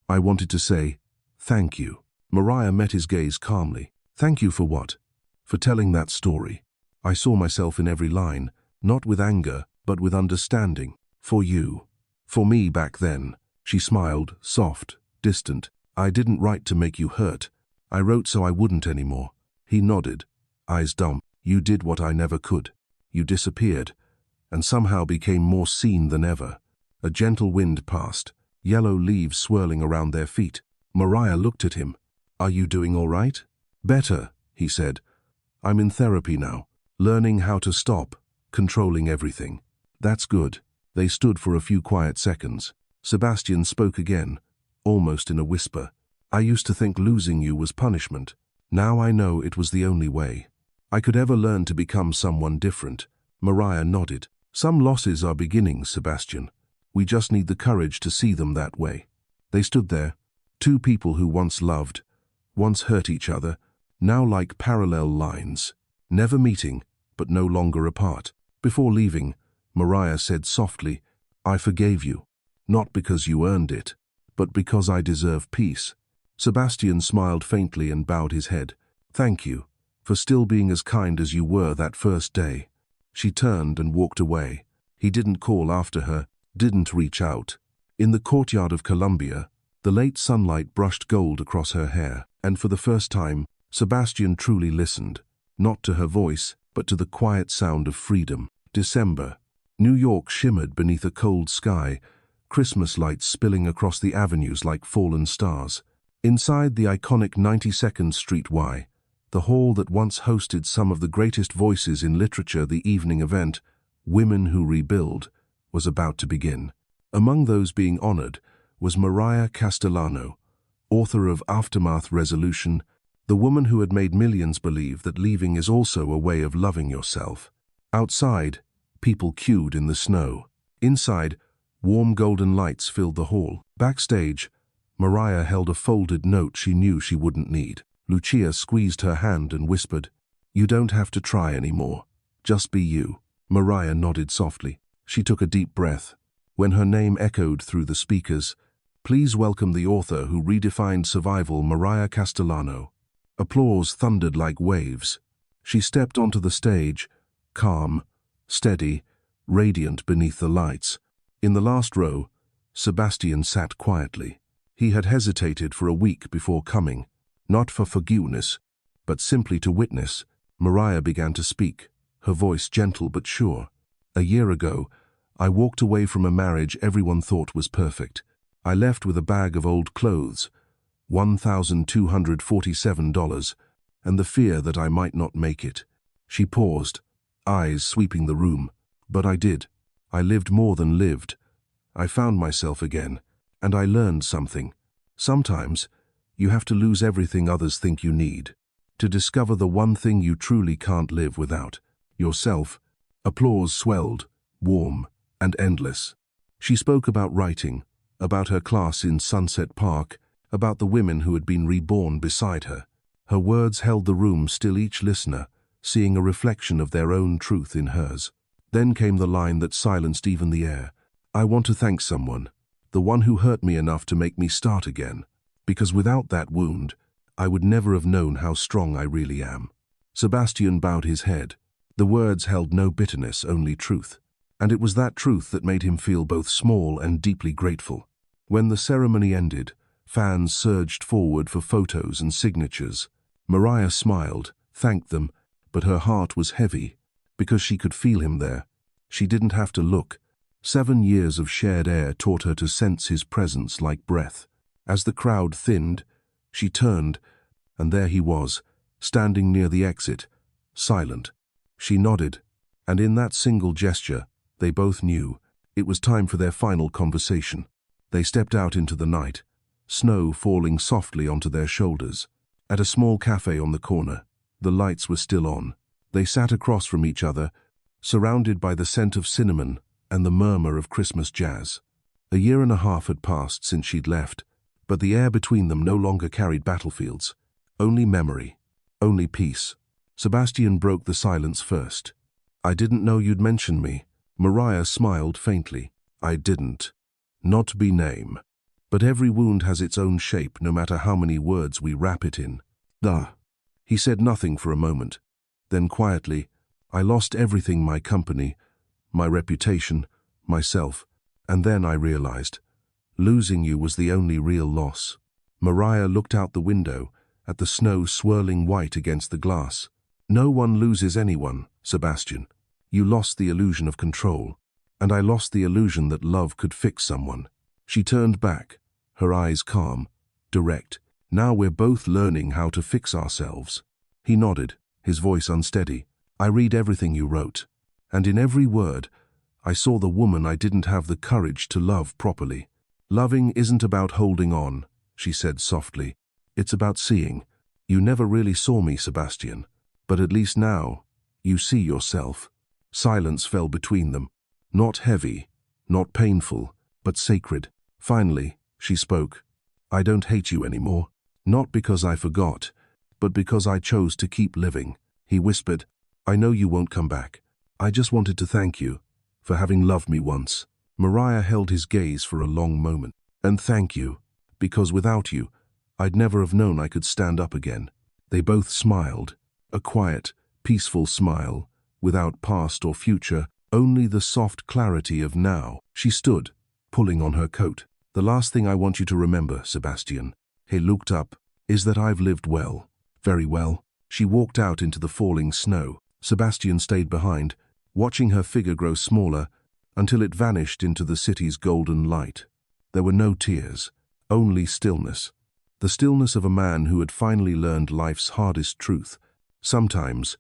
I wanted to say thank you." Mariah met his gaze calmly. "Thank you for what?" "For telling that story. I saw myself in every line, not with anger, but with understanding. For you. For me back then." She smiled, soft, distant. "I didn't write to make you hurt. I wrote so I wouldn't anymore." He nodded, eyes dumb. "You did what I never could. You disappeared, and somehow became more seen than ever." A gentle wind passed, yellow leaves swirling around their feet. Mariah looked at him. "Are you doing all right?" "Better," he said. "I'm in therapy now, learning how to stop controlling everything." "That's good." They stood for a few quiet seconds. Sebastian spoke again, almost in a whisper. "I used to think losing you was punishment. Now I know it was the only way I could ever learn to become someone different." Mariah nodded. "Some losses are beginnings, Sebastian. We just need the courage to see them that way." They stood there, two people who once loved, once hurt each other, now like parallel lines, never meeting, but no longer apart. Before leaving, Mariah said softly, "I forgave you, not because you earned it, but because I deserve peace." Sebastian smiled faintly and bowed his head. "Thank you, for still being as kind as you were that first day." She turned and walked away. He didn't call after her, didn't reach out. In the courtyard of Columbia, the late sunlight brushed gold across her hair, and for the first time, Sebastian truly listened, not to her voice, but to the quiet sound of freedom. December. New York shimmered beneath a cold sky, Christmas lights spilling across the avenues like fallen stars. Inside the iconic 92nd Street Y, the hall that once hosted some of the greatest voices in literature, the evening event, Women Who Rebuild, was about to begin. Among those being honored was Mariah Castellano, author of Aftermath Resolution, the woman who had made millions believe that leaving is also a way of loving yourself. Outside, people queued in the snow. Inside, warm golden lights filled the hall. Backstage, Mariah held a folded note she knew she wouldn't need. Lucia squeezed her hand and whispered, "You don't have to try anymore. Just be you." Mariah nodded softly. She took a deep breath. When her name echoed through the speakers, "Please welcome the author who redefined survival, Mariah Castellano." Applause thundered like waves. She stepped onto the stage, calm, steady, radiant beneath the lights. In the last row, Sebastian sat quietly. He had hesitated for a week before coming, not for forgiveness, but simply to witness. Mariah began to speak, her voice gentle but sure. "A year ago, I walked away from a marriage everyone thought was perfect. I left with a bag of old clothes, $1,247, and the fear that I might not make it." She paused, eyes sweeping the room. "But I did. I lived more than lived. I found myself again, And I learned something. Sometimes, you have to lose everything others think you need to discover the one thing you truly can't live without, yourself. Applause swelled, warm, and endless. She spoke about writing, about her class in Sunset Park, about the women who had been reborn beside her. Her words held the room still, each listener seeing a reflection of their own truth in hers. Then came the line that silenced even the air. I want to thank someone, the one who hurt me enough to make me start again, because without that wound, I would never have known how strong I really am. Sebastian bowed his head. The words held no bitterness, only truth. And it was that truth that made him feel both small and deeply grateful. When the ceremony ended, fans surged forward for photos and signatures. Mariah smiled, thanked them, but her heart was heavy, because she could feel him there. She didn't have to look. 7 years of shared air taught her to sense his presence like breath. As the crowd thinned, she turned, and there he was, standing near the exit, silent. She nodded, and in that single gesture, they both knew it was time for their final conversation. They stepped out into the night, snow falling softly onto their shoulders. At a small cafe on the corner, the lights were still on. They sat across from each other, surrounded by the scent of cinnamon and the murmur of Christmas jazz. 1.5 years had passed since she'd left, but the air between them no longer carried battlefields. Only memory, only peace. Sebastian broke the silence first. I didn't know you'd mention me. Mariah smiled faintly. I didn't. Not to be name. But every wound has its own shape, no matter how many words we wrap it in. Duh. He said nothing for a moment. Then quietly, I lost everything: my company, my reputation, myself. And then I realized, losing you was the only real loss. Mariah looked out the window, at the snow swirling white against the glass. No one loses anyone, Sebastian. You lost the illusion of control, and I lost the illusion that love could fix someone. She turned back, her eyes calm, direct. Now we're both learning how to fix ourselves. He nodded, his voice unsteady. I read everything you wrote, and in every word, I saw the woman I didn't have the courage to love properly. Loving isn't about holding on, she said softly. It's about seeing. You never really saw me, Sebastian, but at least now, you see yourself. Silence fell between them. Not heavy, not painful, but sacred. Finally, she spoke. I don't hate you anymore. Not because I forgot, but because I chose to keep living. He whispered, I know you won't come back. I just wanted to thank you for having loved me once. Mariah held his gaze for a long moment. And thank you, because without you, I'd never have known I could stand up again. They both smiled, a quiet, peaceful smile, without past or future, only the soft clarity of now. She stood, pulling on her coat. The last thing I want you to remember, Sebastian, he looked up, is that I've lived well, very well. She walked out into the falling snow. Sebastian stayed behind, watching her figure grow smaller until it vanished into the city's golden light. There were no tears, only stillness. The stillness of a man who had finally learned life's hardest truth. Sometimes,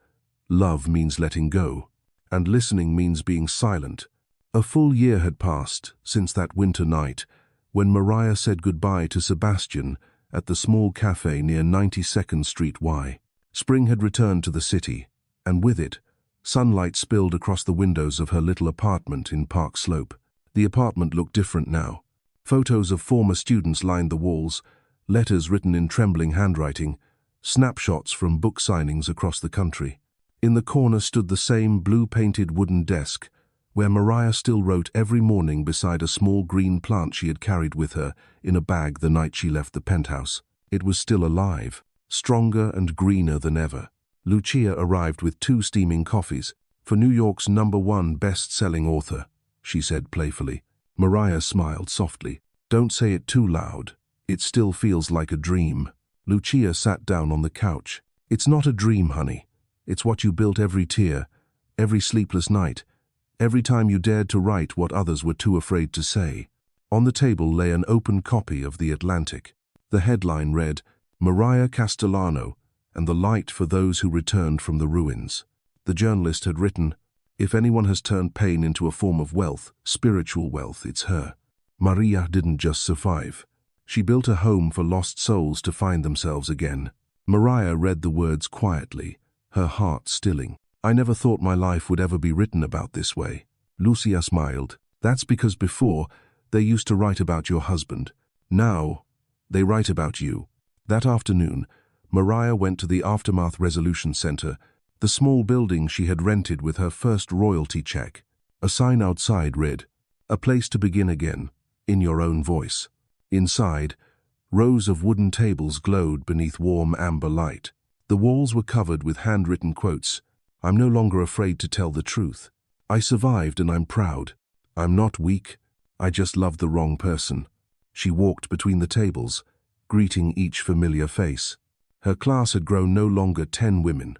love means letting go, and listening means being silent. A full year had passed since that winter night, when Mariah said goodbye to Sebastian at the small cafe near 92nd Street Y. Spring had returned to the city, and with it, sunlight spilled across the windows of her little apartment in Park Slope. The apartment looked different now. Photos of former students lined the walls, letters written in trembling handwriting, snapshots from book signings across the country. In the corner stood the same blue-painted wooden desk, where Mariah still wrote every morning beside a small green plant she had carried with her in a bag the night she left the penthouse. It was still alive, stronger and greener than ever. Lucia arrived with 2 steaming coffees. For New York's #1 best-selling author, she said playfully. Mariah smiled softly. Don't say it too loud. It still feels like a dream. Lucia sat down on the couch. It's not a dream, honey. It's what you built every tear, every sleepless night, every time you dared to write what others were too afraid to say. On the table lay an open copy of The Atlantic. The headline read, Mariah Castellano and the Light for Those Who Returned from the Ruins. The journalist had written, if anyone has turned pain into a form of wealth, spiritual wealth, it's her. Maria didn't just survive. She built a home for lost souls to find themselves again. Mariah read the words quietly, her heart stilling. I never thought my life would ever be written about this way. Lucia smiled. That's because before, they used to write about your husband. Now, they write about you. That afternoon, Mariah went to the Aftermath Resolution Center, the small building she had rented with her first royalty check. A sign outside read, "A place to begin again, in your own voice." Inside, rows of wooden tables glowed beneath warm amber light. The walls were covered with handwritten quotes. "I'm no longer afraid to tell the truth. I survived and I'm proud. I'm not weak. I just loved the wrong person." She walked between the tables, greeting each familiar face. Her class had grown no longer 10 women,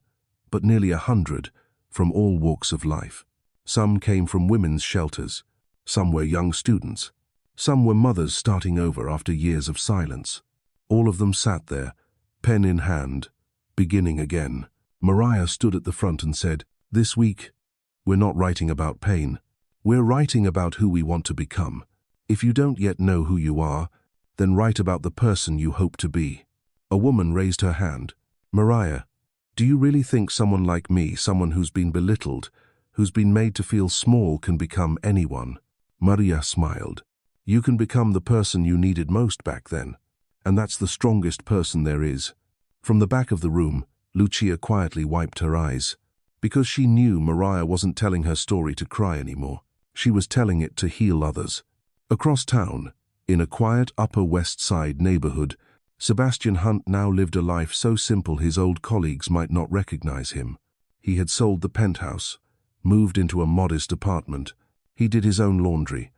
but nearly 100, from all walks of life. Some came from women's shelters. Some were young students. Some were mothers starting over after years of silence. All of them sat there, pen in hand, beginning again. Mariah stood at the front and said, "This week, we're not writing about pain. We're writing about who we want to become. If you don't yet know who you are, then write about the person you hope to be." A woman raised her hand. "Mariah, do you really think someone like me, someone who's been belittled, who's been made to feel small, can become anyone?" Maria smiled. "You can become the person you needed most back then, and that's the strongest person there is." From the back of the room, Lucia quietly wiped her eyes, because she knew Mariah wasn't telling her story to cry anymore. She was telling it to heal others. Across town, in a quiet Upper West Side neighborhood, Sebastian Hunt now lived a life so simple his old colleagues might not recognize him. He had sold the penthouse, moved into a modest apartment. He did his own laundry,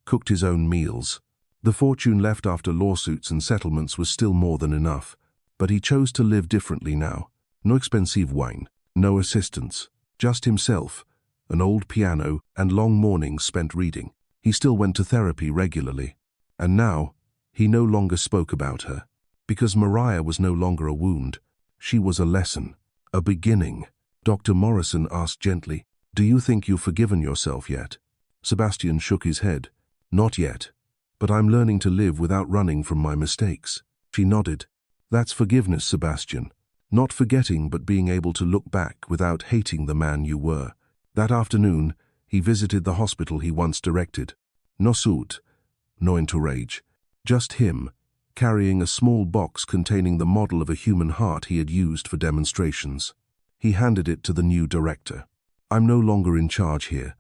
cooked his own meals. The fortune left after lawsuits and settlements was still more than enough, but he chose to live differently now. No expensive wine, no assistants, just himself, an old piano, and long mornings spent reading. He still went to therapy regularly. And now, he no longer spoke about her, because Mariah was no longer a wound. She was a lesson, a beginning. Dr. Morrison asked gently, "Do you think you've forgiven yourself yet?" Sebastian shook his head. "Not yet, but I'm learning to live without running from my mistakes." She nodded. "That's forgiveness, Sebastian. Not forgetting, but being able to look back without hating the man you were." That afternoon, he visited the hospital he once directed. No suit, no entourage, just him, carrying a small box containing the model of a human heart he had used for demonstrations. He handed it to the new director. "I'm no longer in charge here,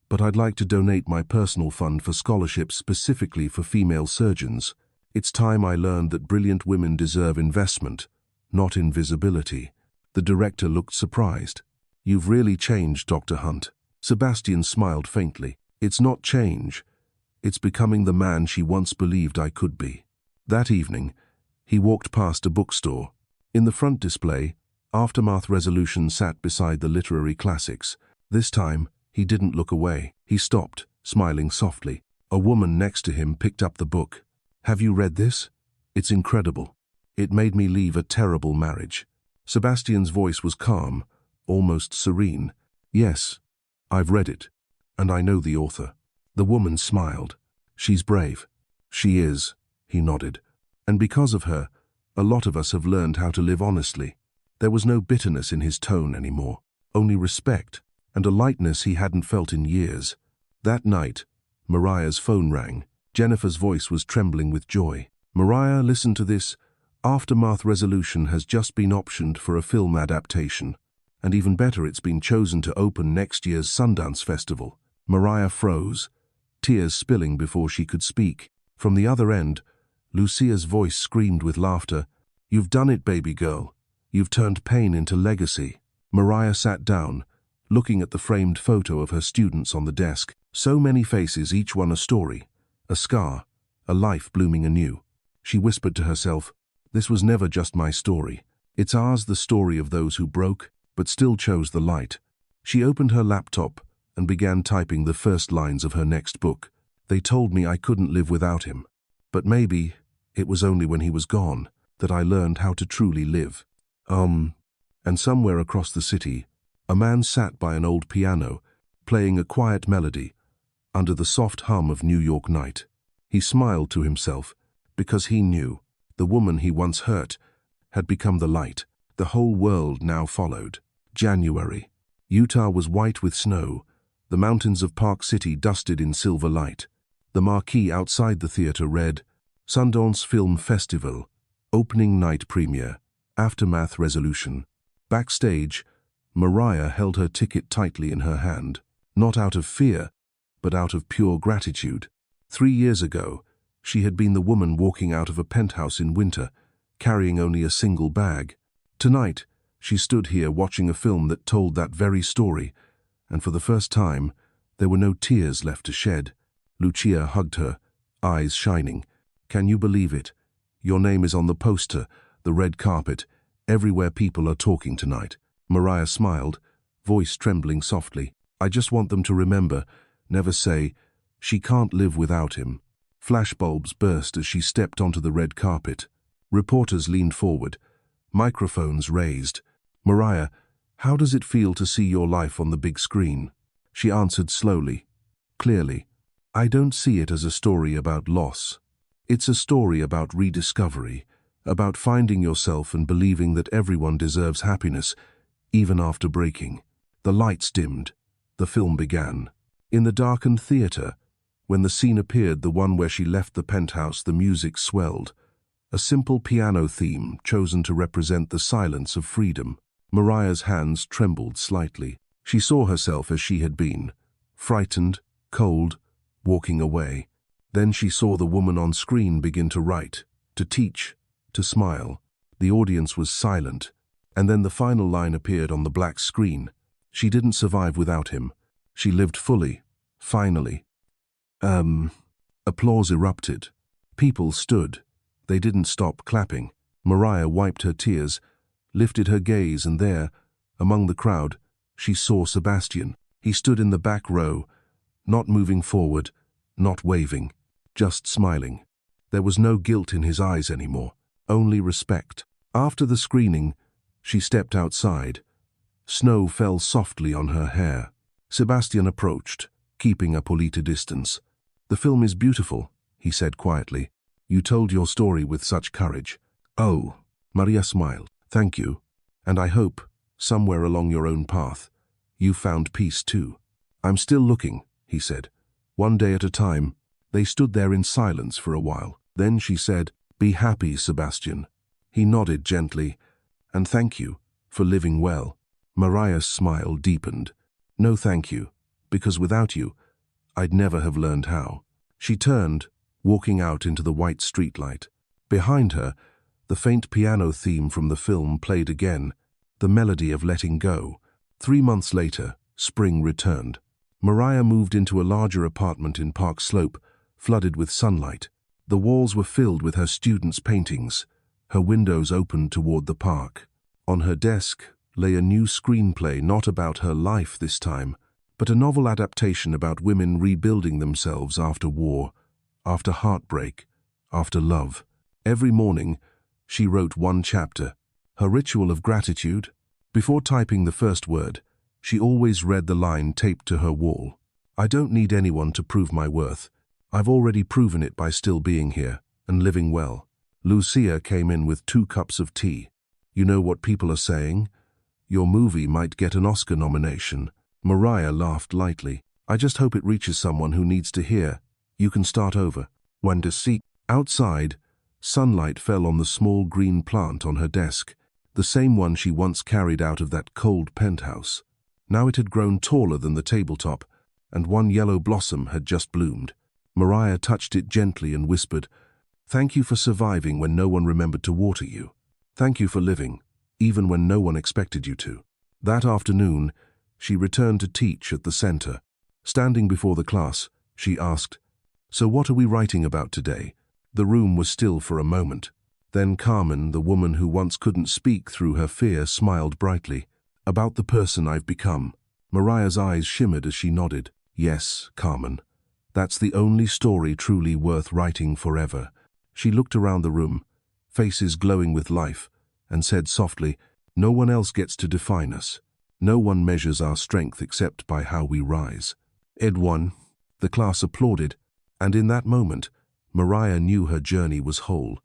but I'd like to donate my personal fund for scholarships specifically for female surgeons. It's time I learned that brilliant women deserve investment, not invisibility." The director looked surprised. "You've really changed, Dr. Hunt." Sebastian smiled faintly. "It's not change. It's becoming the man she once believed I could be." That evening, he walked past a bookstore. In the front display, Aftermath Resolution sat beside the literary classics. This time, he didn't look away. He stopped, smiling softly. A woman next to him picked up the book. "Have you read this? It's incredible. It made me leave a terrible marriage." Sebastian's voice was calm, almost serene. "Yes, I've read it, and I know the author." The woman smiled. "She's brave." "She is," he nodded. "And because of her, a lot of us have learned how to live honestly." There was no bitterness in his tone anymore, only respect, and a lightness he hadn't felt in years. That night, Mariah's phone rang. Jennifer's voice was trembling with joy. "Mariah, listen to this. Aftermath Resolution has just been optioned for a film adaptation. And even better, it's been chosen to open next year's Sundance Festival." Mariah froze, tears spilling before she could speak. From the other end, Lucia's voice screamed with laughter. "You've done it, baby girl. You've turned pain into legacy." Mariah sat down, looking at the framed photo of her students on the desk. So many faces, each one a story, a scar, a life blooming anew. She whispered to herself, "This was never just my story. It's ours, the story of those who broke, but still chose the light." She opened her laptop and began typing the first lines of her next book. "They told me I couldn't live without him. But maybe it was only when he was gone that I learned how to truly live." And somewhere across the city, a man sat by an old piano, playing a quiet melody, under the soft hum of New York night. He smiled to himself, because he knew the woman he once hurt had become the light. The whole world now followed. January. Utah was white with snow, the mountains of Park City dusted in silver light. The marquee outside the theater read, Sundance Film Festival, Opening Night Premiere, Aftermath Resolution. Backstage, Mariah held her ticket tightly in her hand, not out of fear, but out of pure gratitude. 3 years ago, she had been the woman walking out of a penthouse in winter, carrying only a single bag. Tonight, she stood here watching a film that told that very story, and for the first time, there were no tears left to shed. Lucia hugged her, eyes shining. Can you believe it? Your name is on the poster, the red carpet, everywhere people are talking tonight. Mariah smiled, voice trembling softly. I just want them to remember, never say, she can't live without him. Flashbulbs burst as she stepped onto the red carpet. Reporters leaned forward, microphones raised. Mariah, how does it feel to see your life on the big screen? She answered slowly, clearly. I don't see it as a story about loss. It's a story about rediscovery, about finding yourself and believing that everyone deserves happiness, even after breaking. The lights dimmed. The film began. In the darkened theater, when the scene appeared, the one where she left the penthouse, the music swelled. A simple piano theme chosen to represent the silence of freedom. Mariah's hands trembled slightly. She saw herself as she had been, frightened, cold, walking away. Then she saw the woman on screen begin to write, to teach, to smile. The audience was silent, and then the final line appeared on the black screen. She didn't survive without him. She lived fully, finally. Applause erupted. People stood. They didn't stop clapping. Mariah wiped her tears, lifted her gaze, and there, among the crowd, she saw Sebastian. He stood in the back row, not moving forward, not waving, just smiling. There was no guilt in his eyes anymore, only respect. After the screening, she stepped outside. Snow fell softly on her hair. Sebastian approached, keeping a polite distance. The film is beautiful, he said quietly. You told your story with such courage. Oh, Maria smiled. Thank you. And I hope, somewhere along your own path, you found peace too. I'm still looking, he said. One day at a time. They stood there in silence for a while. Then she said, Be happy, Sebastian. He nodded gently. And thank you for living well. Mariah's smile deepened. No thank you, because without you, I'd never have learned how. She turned, walking out into the white streetlight. Behind her, the faint piano theme from the film played again, the melody of letting go. 3 months later, spring returned. Mariah moved into a larger apartment in Park Slope, flooded with sunlight. The walls were filled with her students' paintings. Her windows opened toward the park. On her desk lay a new screenplay, not about her life this time, but a novel adaptation about women rebuilding themselves after war, after heartbreak, after love. Every morning, she wrote one chapter, her ritual of gratitude. Before typing the first word, she always read the line taped to her wall. I don't need anyone to prove my worth. I've already proven it by still being here and living well. Lucia came in with 2 cups of tea. You know what people are saying? Your movie might get an Oscar nomination. Mariah laughed lightly. I just hope it reaches someone who needs to hear. You can start over. When to see. Outside, sunlight fell on the small green plant on her desk, the same one she once carried out of that cold penthouse. Now it had grown taller than the tabletop, and one yellow blossom had just bloomed. Mariah touched it gently and whispered, Thank you for surviving when no one remembered to water you. Thank you for living, even when no one expected you to. That afternoon, she returned to teach at the center. Standing before the class, she asked, So what are we writing about today? The room was still for a moment. Then Carmen, the woman who once couldn't speak through her fear, smiled brightly. About the person I've become. Mariah's eyes shimmered as she nodded. Yes, Carmen. That's the only story truly worth writing forever. She looked around the room, faces glowing with life, and said softly, No one else gets to define us. No one measures our strength except by how we rise. Ed won. The class applauded, and in that moment, Mariah knew her journey was whole.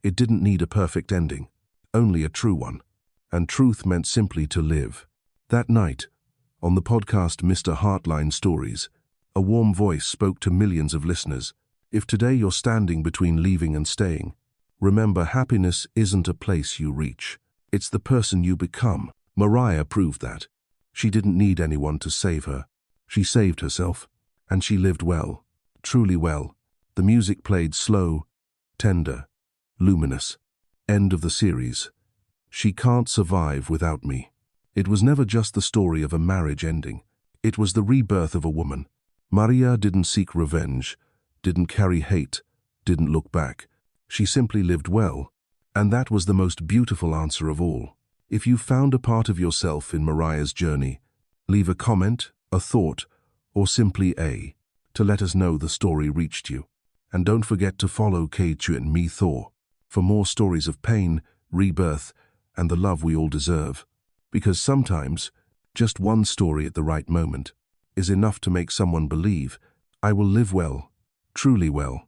It didn't need a perfect ending, only a true one. And truth meant simply to live. That night, on the podcast Mr. Heartline Stories, a warm voice spoke to millions of listeners. If today you're standing between leaving and staying, remember, happiness isn't a place you reach. It's the person you become. Mariah proved that. She didn't need anyone to save her. She saved herself, and she lived well, truly well. The music played slow, tender, luminous. End of the series. She Can't Survive Without Me. It was never just the story of a marriage ending. It was the rebirth of a woman. Mariah didn't seek revenge, didn't carry hate, didn't look back. She simply lived well, and that was the most beautiful answer of all. If you found a part of yourself in Mariah's journey, leave a comment, a thought, or simply to let us know the story reached you. And don't forget to follow Cant and me Thor for more stories of pain, rebirth, and the love we all deserve. Because sometimes, just one story at the right moment is enough to make someone believe, I will live well, truly well.